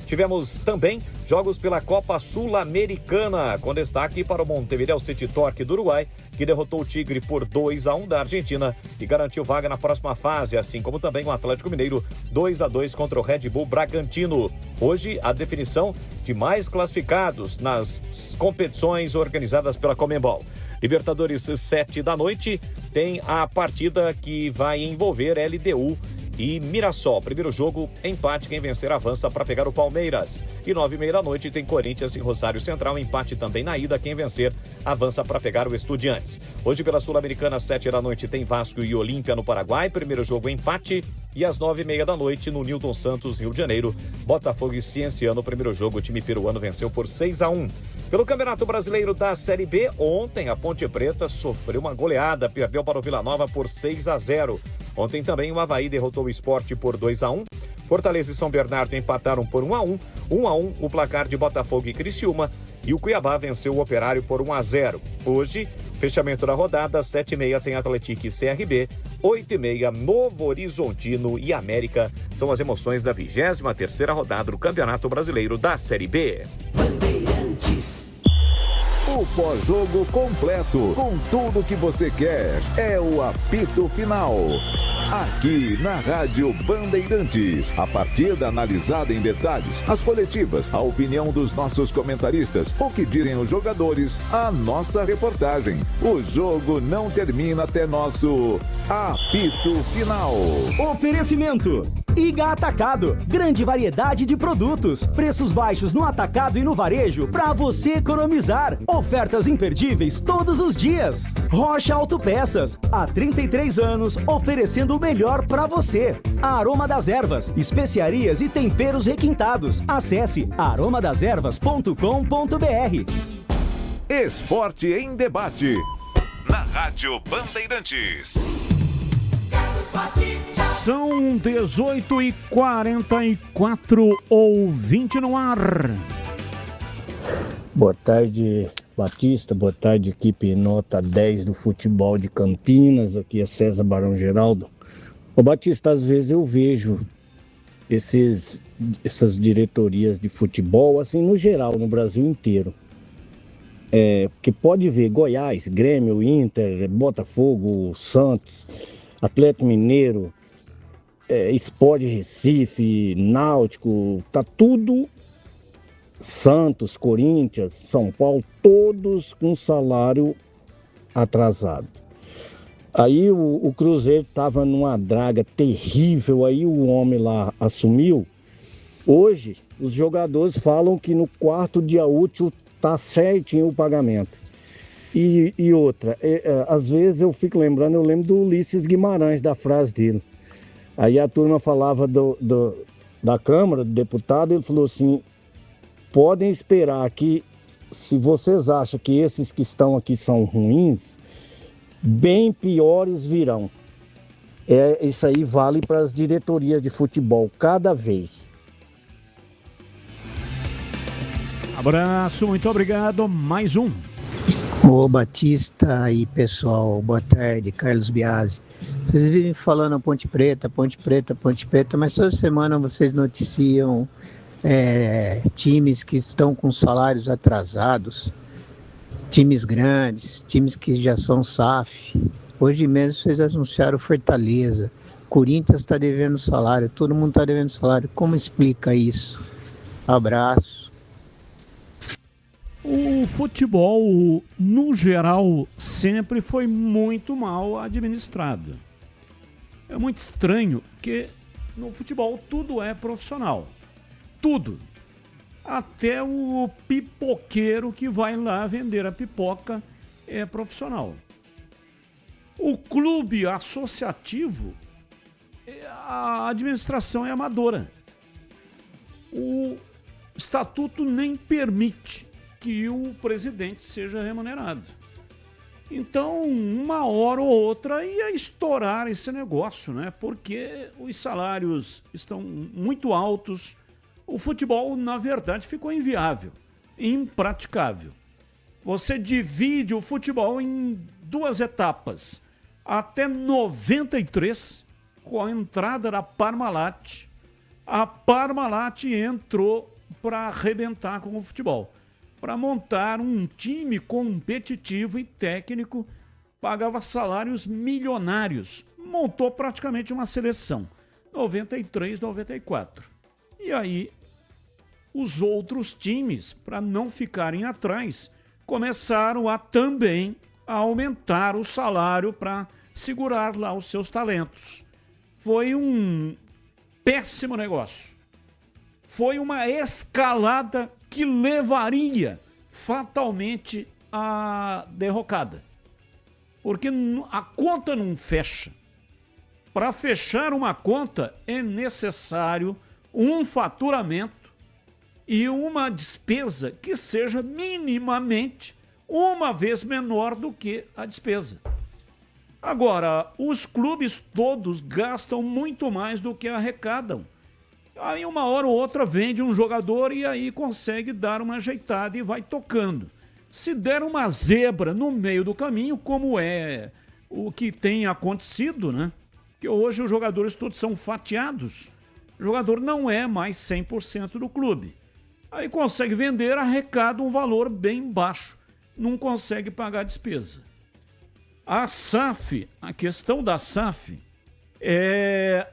Tivemos também jogos pela Copa Sul-Americana, com destaque para o Montevideo City Torque do Uruguai, que derrotou o Tigre por 2-1 da Argentina e garantiu vaga na próxima fase, assim como também o Atlético Mineiro 2-2 contra o Red Bull Bragantino. Hoje, a definição de mais classificados nas competições organizadas pela Conmebol. Libertadores, 7 da noite, tem a partida que vai envolver LDU e Mirassol. Primeiro jogo, empate, quem vencer avança para pegar o Palmeiras. E 9h30 da noite tem Corinthians e Rosário Central, empate também na ida, quem vencer avança para pegar o Estudiantes. Hoje pela Sul-Americana, 7 da noite tem Vasco e Olímpia no Paraguai, primeiro jogo empate. E às 9h30 da noite no Newton Santos, Rio de Janeiro, Botafogo e Cienciano, primeiro jogo, o time peruano venceu por 6-1. Pelo Campeonato Brasileiro da Série B, ontem a Ponte Preta sofreu uma goleada, perdeu para o Vila Nova por 6-0. Ontem também o Avaí derrotou o Sport por 2-1. Fortaleza e São Bernardo empataram por 1-1. 1-1 o placar de Botafogo e Criciúma. E o Cuiabá venceu o Operário por 1-0. Hoje, fechamento da rodada, 7h30 tem Atlético e CRB. 8h30, Novo Horizontino e América. São as emoções da 23ª rodada do Campeonato Brasileiro da Série B. O pós-jogo completo, com tudo que você quer. É o apito final. Aqui na Rádio Bandeirantes. A partida analisada em detalhes, as coletivas, a opinião dos nossos comentaristas, o que dizem os jogadores, a nossa reportagem. O jogo não termina até nosso apito final. Oferecimento: Iga Atacado. Grande variedade de produtos. Preços baixos no atacado e no varejo para você economizar. Ofertas imperdíveis todos os dias. Rocha Autopeças. Há 33 anos oferecendo o melhor para você. Aroma das Ervas. Especiarias e temperos requintados. Acesse aromadeservas.com.br. Esporte em debate. Na Rádio Bandeirantes. São 18h44, ouvinte no ar. Boa tarde, Batista. Boa tarde, equipe nota 10 do futebol de Campinas. Aqui é César Barão Geraldo. Ô Batista, às vezes eu vejo essas diretorias de futebol, assim, no geral, no Brasil inteiro. Porque pode ver Goiás, Grêmio, Inter, Botafogo, Santos, Atlético Mineiro, Sport Recife, Náutico, tá tudo, Santos, Corinthians, São Paulo, todos com salário atrasado. Aí o Cruzeiro estava numa draga terrível, aí o homem lá assumiu. Hoje, os jogadores falam que no quarto dia útil tá certinho o pagamento. E outra, às vezes eu fico lembrando, eu lembro do Ulisses Guimarães, da frase dele. Aí a turma falava da Câmara, do deputado, ele falou assim: podem esperar que, se vocês acham que esses que estão aqui são ruins, bem piores virão. Isso aí vale para as diretorias de futebol, cada vez. Abraço, muito obrigado. Mais um. Ô Batista e pessoal, boa tarde, Carlos Biasi. Vocês vivem falando Ponte Preta, mas toda semana vocês noticiam times que estão com salários atrasados, times grandes, times que já são SAF. Hoje mesmo vocês anunciaram Fortaleza, Corinthians está devendo salário, todo mundo está devendo salário. Como explica isso? Abraço. O futebol, no geral, sempre foi muito mal administrado. É muito estranho que no futebol tudo é profissional. Tudo. Até o pipoqueiro que vai lá vender a pipoca é profissional. O clube associativo, a administração é amadora. O estatuto nem permite que o presidente seja remunerado. Então, uma hora ou outra ia estourar esse negócio, né? Porque os salários estão muito altos. O futebol, na verdade, ficou inviável, impraticável. Você divide o futebol em duas etapas. Até 93, com a entrada da Parmalat, a Parmalat entrou para arrebentar com o futebol, para montar um time competitivo e técnico, pagava salários milionários, montou praticamente uma seleção, 93, 94. E aí, os outros times, para não ficarem atrás, começaram a também aumentar o salário para segurar lá os seus talentos. Foi um péssimo negócio. Foi uma escalada que levaria fatalmente à derrocada. Porque a conta não fecha. Para fechar uma conta é necessário um faturamento e uma despesa que seja minimamente uma vez menor do que a despesa. Agora, os clubes todos gastam muito mais do que arrecadam. Aí uma hora ou outra vende um jogador e aí consegue dar uma ajeitada e vai tocando. Se der uma zebra no meio do caminho, como é o que tem acontecido, né? Que hoje os jogadores todos são fatiados. O jogador não é mais 100% do clube. Aí consegue vender, arrecada um valor bem baixo. não consegue pagar a despesa. A SAF, a questão da SAF é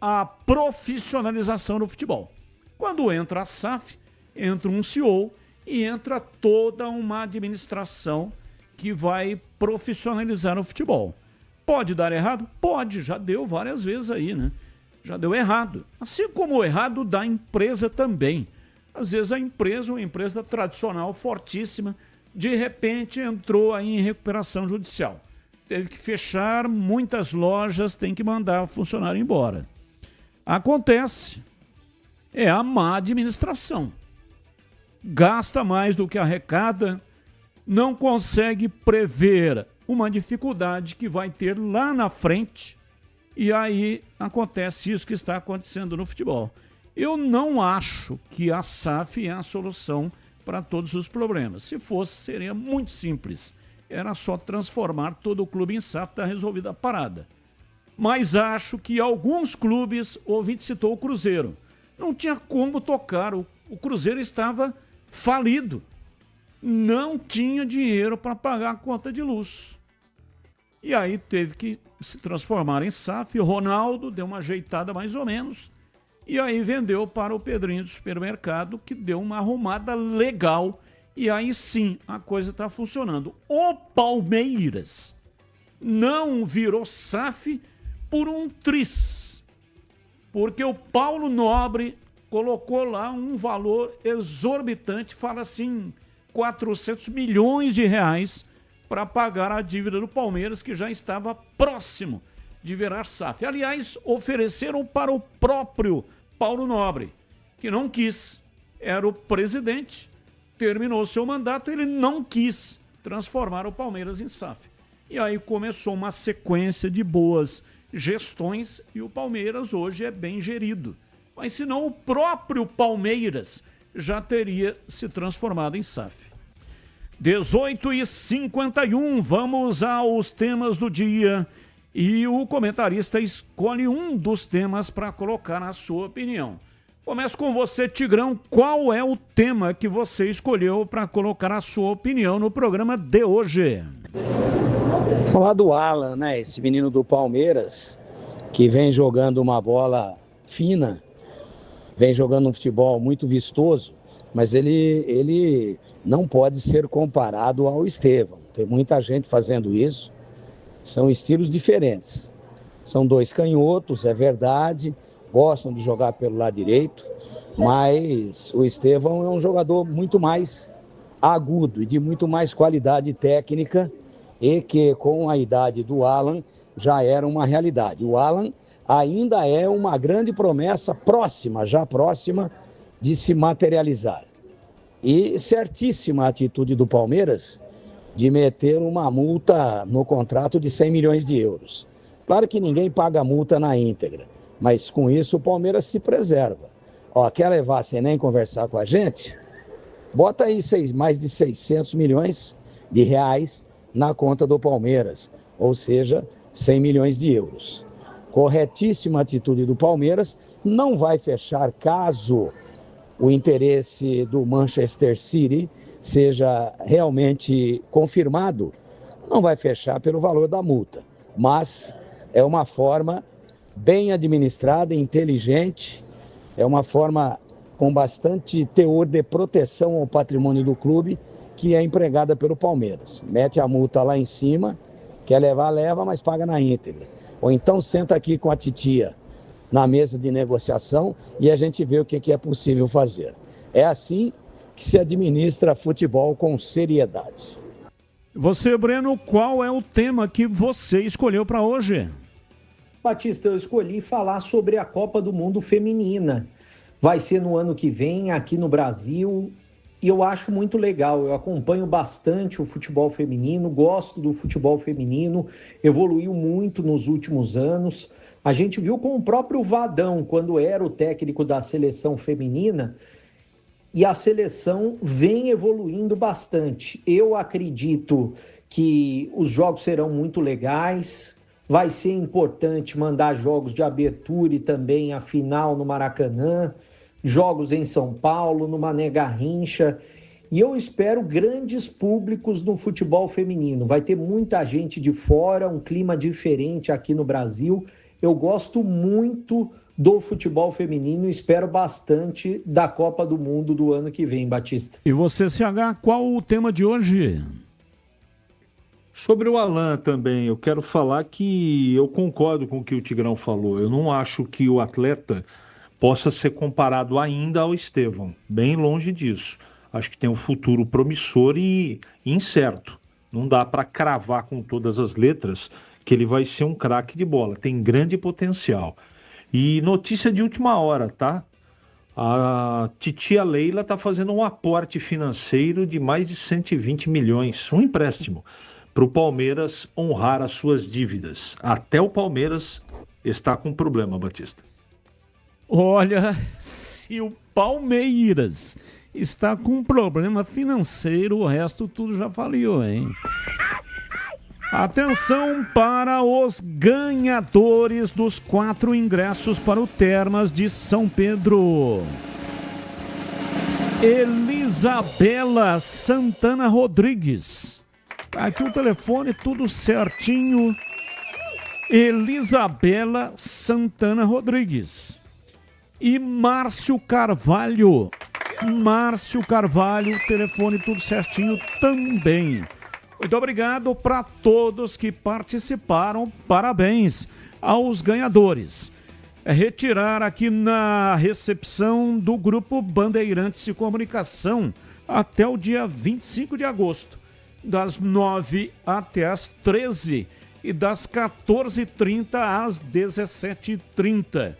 a profissionalização do futebol. Quando entra a SAF, entra um CEO e entra toda uma administração que vai profissionalizar o futebol. Pode dar errado? Pode, já deu várias vezes aí, né? Já deu errado. Assim como o errado da empresa também. Às vezes a empresa, uma empresa tradicional, fortíssima, de repente entrou aí em recuperação judicial. Teve que fechar muitas lojas, tem que mandar o funcionário embora. Acontece. É a má administração. Gasta mais do que arrecada, não consegue prever uma dificuldade que vai ter lá na frente, e aí acontece isso que está acontecendo no futebol. Eu não acho que a SAF é a solução para todos os problemas. Se fosse, seria muito simples. Era só transformar todo o clube em SAF, está resolvida a parada. Mas acho que alguns clubes, o ouvinte citou o Cruzeiro, não tinha como tocar, o Cruzeiro estava falido. Não tinha dinheiro para pagar a conta de luz. E aí teve que se transformar em SAF. O Ronaldo deu uma ajeitada mais ou menos. E aí vendeu para o Pedrinho do supermercado, que deu uma arrumada legal. E aí sim, a coisa está funcionando. O Palmeiras não virou SAF por um triz. Porque o Paulo Nobre colocou lá um valor exorbitante, fala assim, 400 milhões de reais para pagar a dívida do Palmeiras, que já estava próximo de virar SAF. Aliás, ofereceram para o próprio Paulo Nobre, que não quis. Era o presidente, terminou seu mandato, ele não quis transformar o Palmeiras em SAF. E aí começou uma sequência de boas gestões e o Palmeiras hoje é bem gerido. Mas senão o próprio Palmeiras já teria se transformado em SAF. 18h51, vamos aos temas do dia. E o comentarista escolhe um dos temas para colocar a sua opinião. Começo com você, Tigrão. Qual é o tema que você escolheu para colocar a sua opinião no programa de hoje? Vou falar do Alan, né? Esse menino do Palmeiras, que vem jogando uma bola fina, vem jogando um futebol muito vistoso, mas ele não pode ser comparado ao Estevão. Tem muita gente fazendo isso. São estilos diferentes. São dois canhotos, é verdade, gostam de jogar pelo lado direito, mas o Estevão é um jogador muito mais agudo e de muito mais qualidade técnica e que com a idade do Alan já era uma realidade. O Alan ainda é uma grande promessa já próxima de se materializar. E certíssima a atitude do Palmeiras de meter uma multa no contrato de 100 milhões de euros. Claro que ninguém paga multa na íntegra, mas com isso o Palmeiras se preserva. Ó, quer levar sem nem conversar com a gente? Bota aí mais de 600 milhões de reais na conta do Palmeiras, ou seja, 100 milhões de euros. Corretíssima atitude do Palmeiras, não vai fechar caso o interesse do Manchester City seja realmente confirmado, não vai fechar pelo valor da multa, mas é uma forma bem administrada, inteligente, é uma forma com bastante teor de proteção ao patrimônio do clube, que é empregada pelo Palmeiras. Mete a multa lá em cima, quer levar, leva, mas paga na íntegra. Ou então senta aqui com a titia na mesa de negociação e a gente vê o que é possível fazer. É assim que se administra futebol com seriedade. Você, Breno, qual é o tema que você escolheu para hoje? Batista, eu escolhi falar sobre a Copa do Mundo Feminina. Vai ser no ano que vem, aqui no Brasil, e eu acho muito legal. Eu acompanho bastante o futebol feminino, gosto do futebol feminino, evoluiu muito nos últimos anos. A gente viu com o próprio Vadão, quando era o técnico da seleção feminina, e a seleção vem evoluindo bastante. Eu acredito que os jogos serão muito legais, vai ser importante mandar jogos de abertura e também a final no Maracanã, jogos em São Paulo, no Mané Garrincha, E eu espero grandes públicos no futebol feminino. Vai ter muita gente de fora, um clima diferente aqui no Brasil. Eu gosto muito do futebol feminino e espero bastante da Copa do Mundo do ano que vem, Batista. E você, CH, qual o tema de hoje? Sobre o Alan também, eu quero falar que eu concordo com o que o Tigrão falou. Eu não acho que o atleta possa ser comparado ainda ao Estevão. Bem longe disso. Acho que tem um futuro promissor e incerto. Não dá para cravar com todas as letras que ele vai ser um craque de bola. Tem grande potencial. E notícia de última hora, tá? A titia Leila está fazendo um aporte financeiro de mais de 120 milhões, um empréstimo, para o Palmeiras honrar as suas dívidas. Até o Palmeiras está com problema, Batista. Olha, se o Palmeiras está com problema financeiro, o resto tudo já faliu, hein? Atenção para os ganhadores dos 4 ingressos para o Termas de São Pedro. Elisabela Santana Rodrigues. Aqui o telefone, tudo certinho. Elisabela Santana Rodrigues. E Márcio Carvalho. Márcio Carvalho, telefone tudo certinho também. Muito obrigado para todos que participaram. Parabéns aos ganhadores. Retirar aqui na recepção do Grupo Bandeirantes de Comunicação até o dia 25 de agosto, das 9 até as 13 e das 14h30 às 17h30.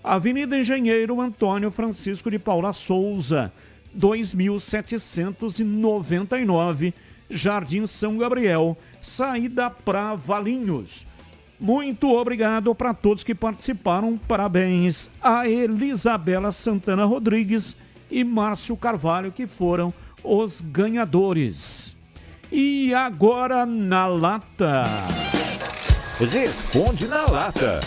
Avenida Engenheiro Antônio Francisco de Paula Souza, 2799, Jardim São Gabriel, saída para Valinhos. Muito obrigado para todos que participaram. Parabéns a Elisabela Santana Rodrigues e Márcio Carvalho, que foram os ganhadores. E agora na lata. Responde na lata.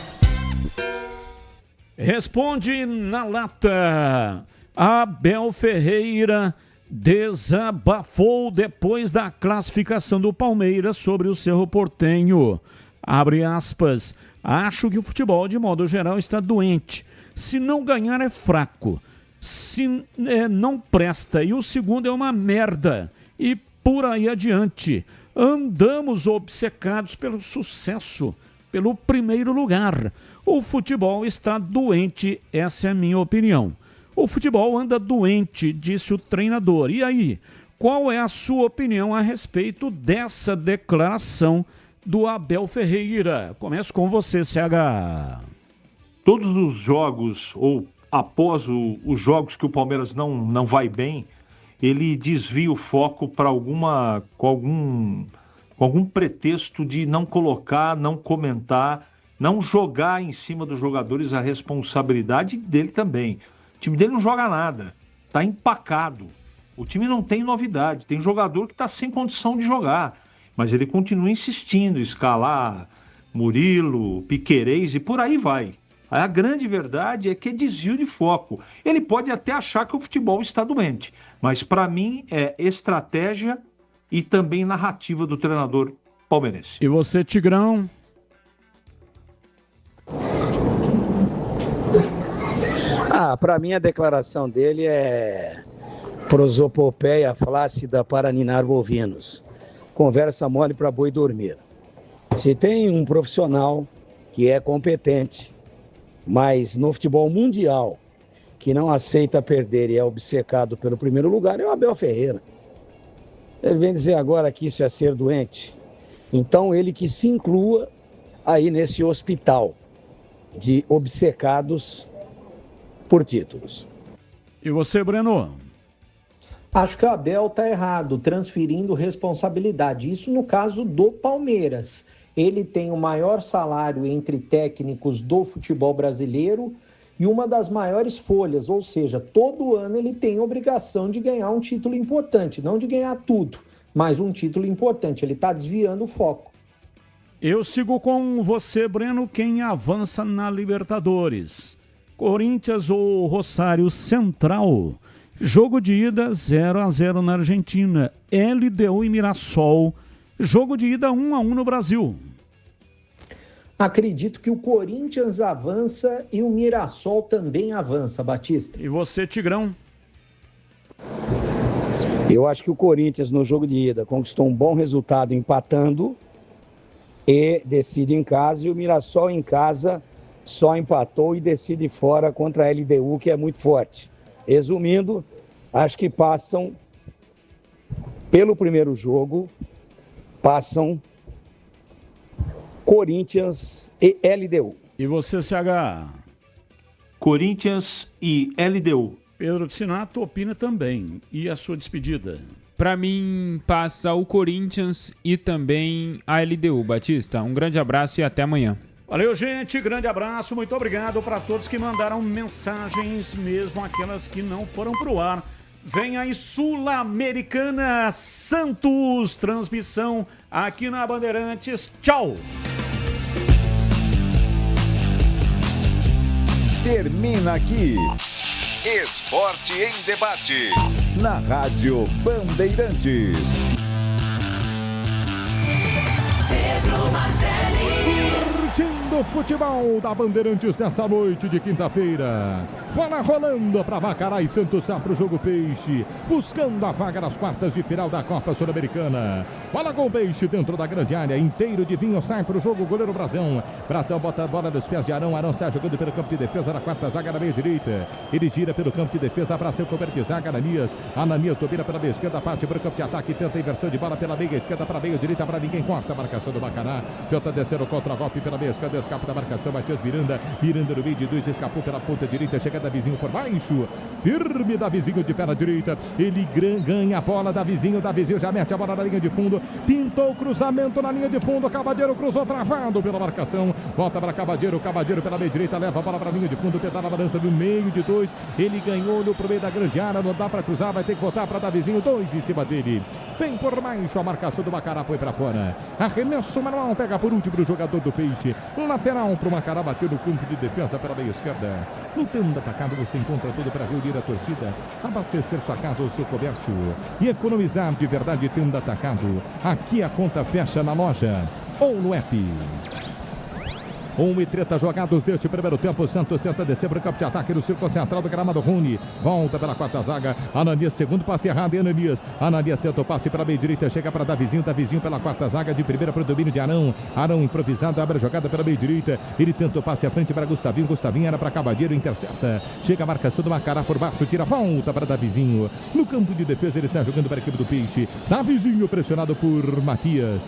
Responde na lata. Abel Ferreira desabafou depois da classificação do Palmeiras sobre o Cerro Porteño. Abre aspas. Acho que o futebol, de modo geral, está doente. Se não ganhar é fraco. Se não presta. E o segundo é uma merda. E por aí adiante. Andamos obcecados pelo sucesso, pelo primeiro lugar. O futebol está doente, essa é a minha opinião. O futebol anda doente, disse o treinador. E aí, qual é a sua opinião a respeito dessa declaração do Abel Ferreira? Começo com você, CH. Todos os jogos, ou após os jogos que o Palmeiras não vai bem, ele desvia o foco para com algum pretexto de não colocar, não comentar, não jogar em cima dos jogadores a responsabilidade dele também. O time dele não joga nada, está empacado. O time não tem novidade, tem jogador que está sem condição de jogar, mas ele continua insistindo, escalar Murilo, Piquerez e por aí vai. A grande verdade é que é desvio de foco. Ele pode até achar que o futebol está doente, mas para mim é estratégia e também narrativa do treinador palmeirense. E você, Tigrão? Para mim a declaração dele é prosopopeia flácida para ninar bovinos. Conversa mole para boi dormir. Se tem um profissional que é competente, mas no futebol mundial, que não aceita perder e é obcecado pelo primeiro lugar, é o Abel Ferreira. Ele vem dizer agora que isso é ser doente. Então ele que se inclua aí nesse hospital de obcecados por títulos. E você, Breno? Acho que o Abel está errado, transferindo responsabilidade. Isso no caso do Palmeiras. Ele tem o maior salário entre técnicos do futebol brasileiro e uma das maiores folhas, ou seja, todo ano ele tem obrigação de ganhar um título importante, não de ganhar tudo, mas um título importante. Ele está desviando o foco. Eu sigo com você, Breno, quem avança na Libertadores. Corinthians ou Rosário Central? Jogo de ida 0-0 na Argentina. LDU e Mirassol. Jogo de ida 1-1 no Brasil. Acredito que o Corinthians avança e o Mirassol também avança, Batista. E você, Tigrão? Eu acho que o Corinthians, no jogo de ida, conquistou um bom resultado empatando e decide em casa. E o Mirassol, em casa, só empatou e decide fora contra a LDU, que é muito forte. Resumindo, acho que passam, pelo primeiro jogo, passam Corinthians e LDU. E você, CH? Corinthians e LDU. Pedro Piscinato opina também. E a sua despedida? Para mim, passa o Corinthians e também a LDU, Batista. Um grande abraço e até amanhã. Valeu, gente. Grande abraço. Muito obrigado para todos que mandaram mensagens, mesmo aquelas que não foram pro ar. Vem aí Sul-Americana Santos. Transmissão aqui na Bandeirantes. Tchau. Termina aqui Esporte em Debate, na Rádio Bandeirantes. Curtindo o futebol da Bandeirantes nessa noite de quinta-feira. Bola rolando para Macará e Santos Sá para o jogo Peixe, buscando a vaga nas quartas de final da Copa Sul-Americana. Bola com o Peixe dentro da grande área, inteiro de vinho, sai para o jogo, goleiro Brazão. Brazão bota a bola nos pés de Arão, Arão sai jogando pelo campo de defesa na quarta zaga na meia direita. Ele gira pelo campo de defesa, abraça o coberto de zaga, Ananias domina pela meia esquerda, parte para o campo de ataque, tenta a inversão de bola pela meia esquerda para a meia direita, para ninguém, corta a marcação do Macará. Tenta descer o contra-golpe pela meia esquerda, escapa da marcação, Matias Miranda no meio de dois, escapou pela ponta direita, chega da Vizinho por baixo, firme da Vizinho de perna direita, ele ganha a bola da Vizinho já mete a bola na linha de fundo, pintou o cruzamento na linha de fundo, Cavadeiro cruzou travado pela marcação, volta para Cavadeiro pela meia direita, leva a bola para a linha de fundo, tentar a balança no meio de dois, ele ganhou no meio da grande área, não dá para cruzar, vai ter que voltar para Davizinho, dois em cima dele, vem por baixo, a marcação do Macará foi para fora, arremesso manual, pega por último o jogador do Peixe, lateral para o Macará, bateu no campo de defesa pela meia esquerda, lutando atacado, você encontra tudo para reunir a torcida, abastecer sua casa ou seu comércio e economizar de verdade tendo atacado. Aqui a conta fecha na loja ou no app. 1:30 jogados deste primeiro tempo. Santos tenta descer para o campo de ataque no círculo central do gramado. Rune volta pela quarta zaga. Ananias, segundo passe errado. E Ananias tenta o passe para a meia direita. Chega para Davizinho pela quarta zaga. De primeira para o domínio de Arão. Arão improvisado, abre a jogada pela meia direita. Ele tenta o passe à frente para Gustavinho. Gustavinho era para Cavadeiro, intercepta. Chega a marcação do Macará por baixo. Tira, volta para Davizinho. No campo de defesa ele sai jogando para a equipe do Peixe. Davizinho pressionado por Matias.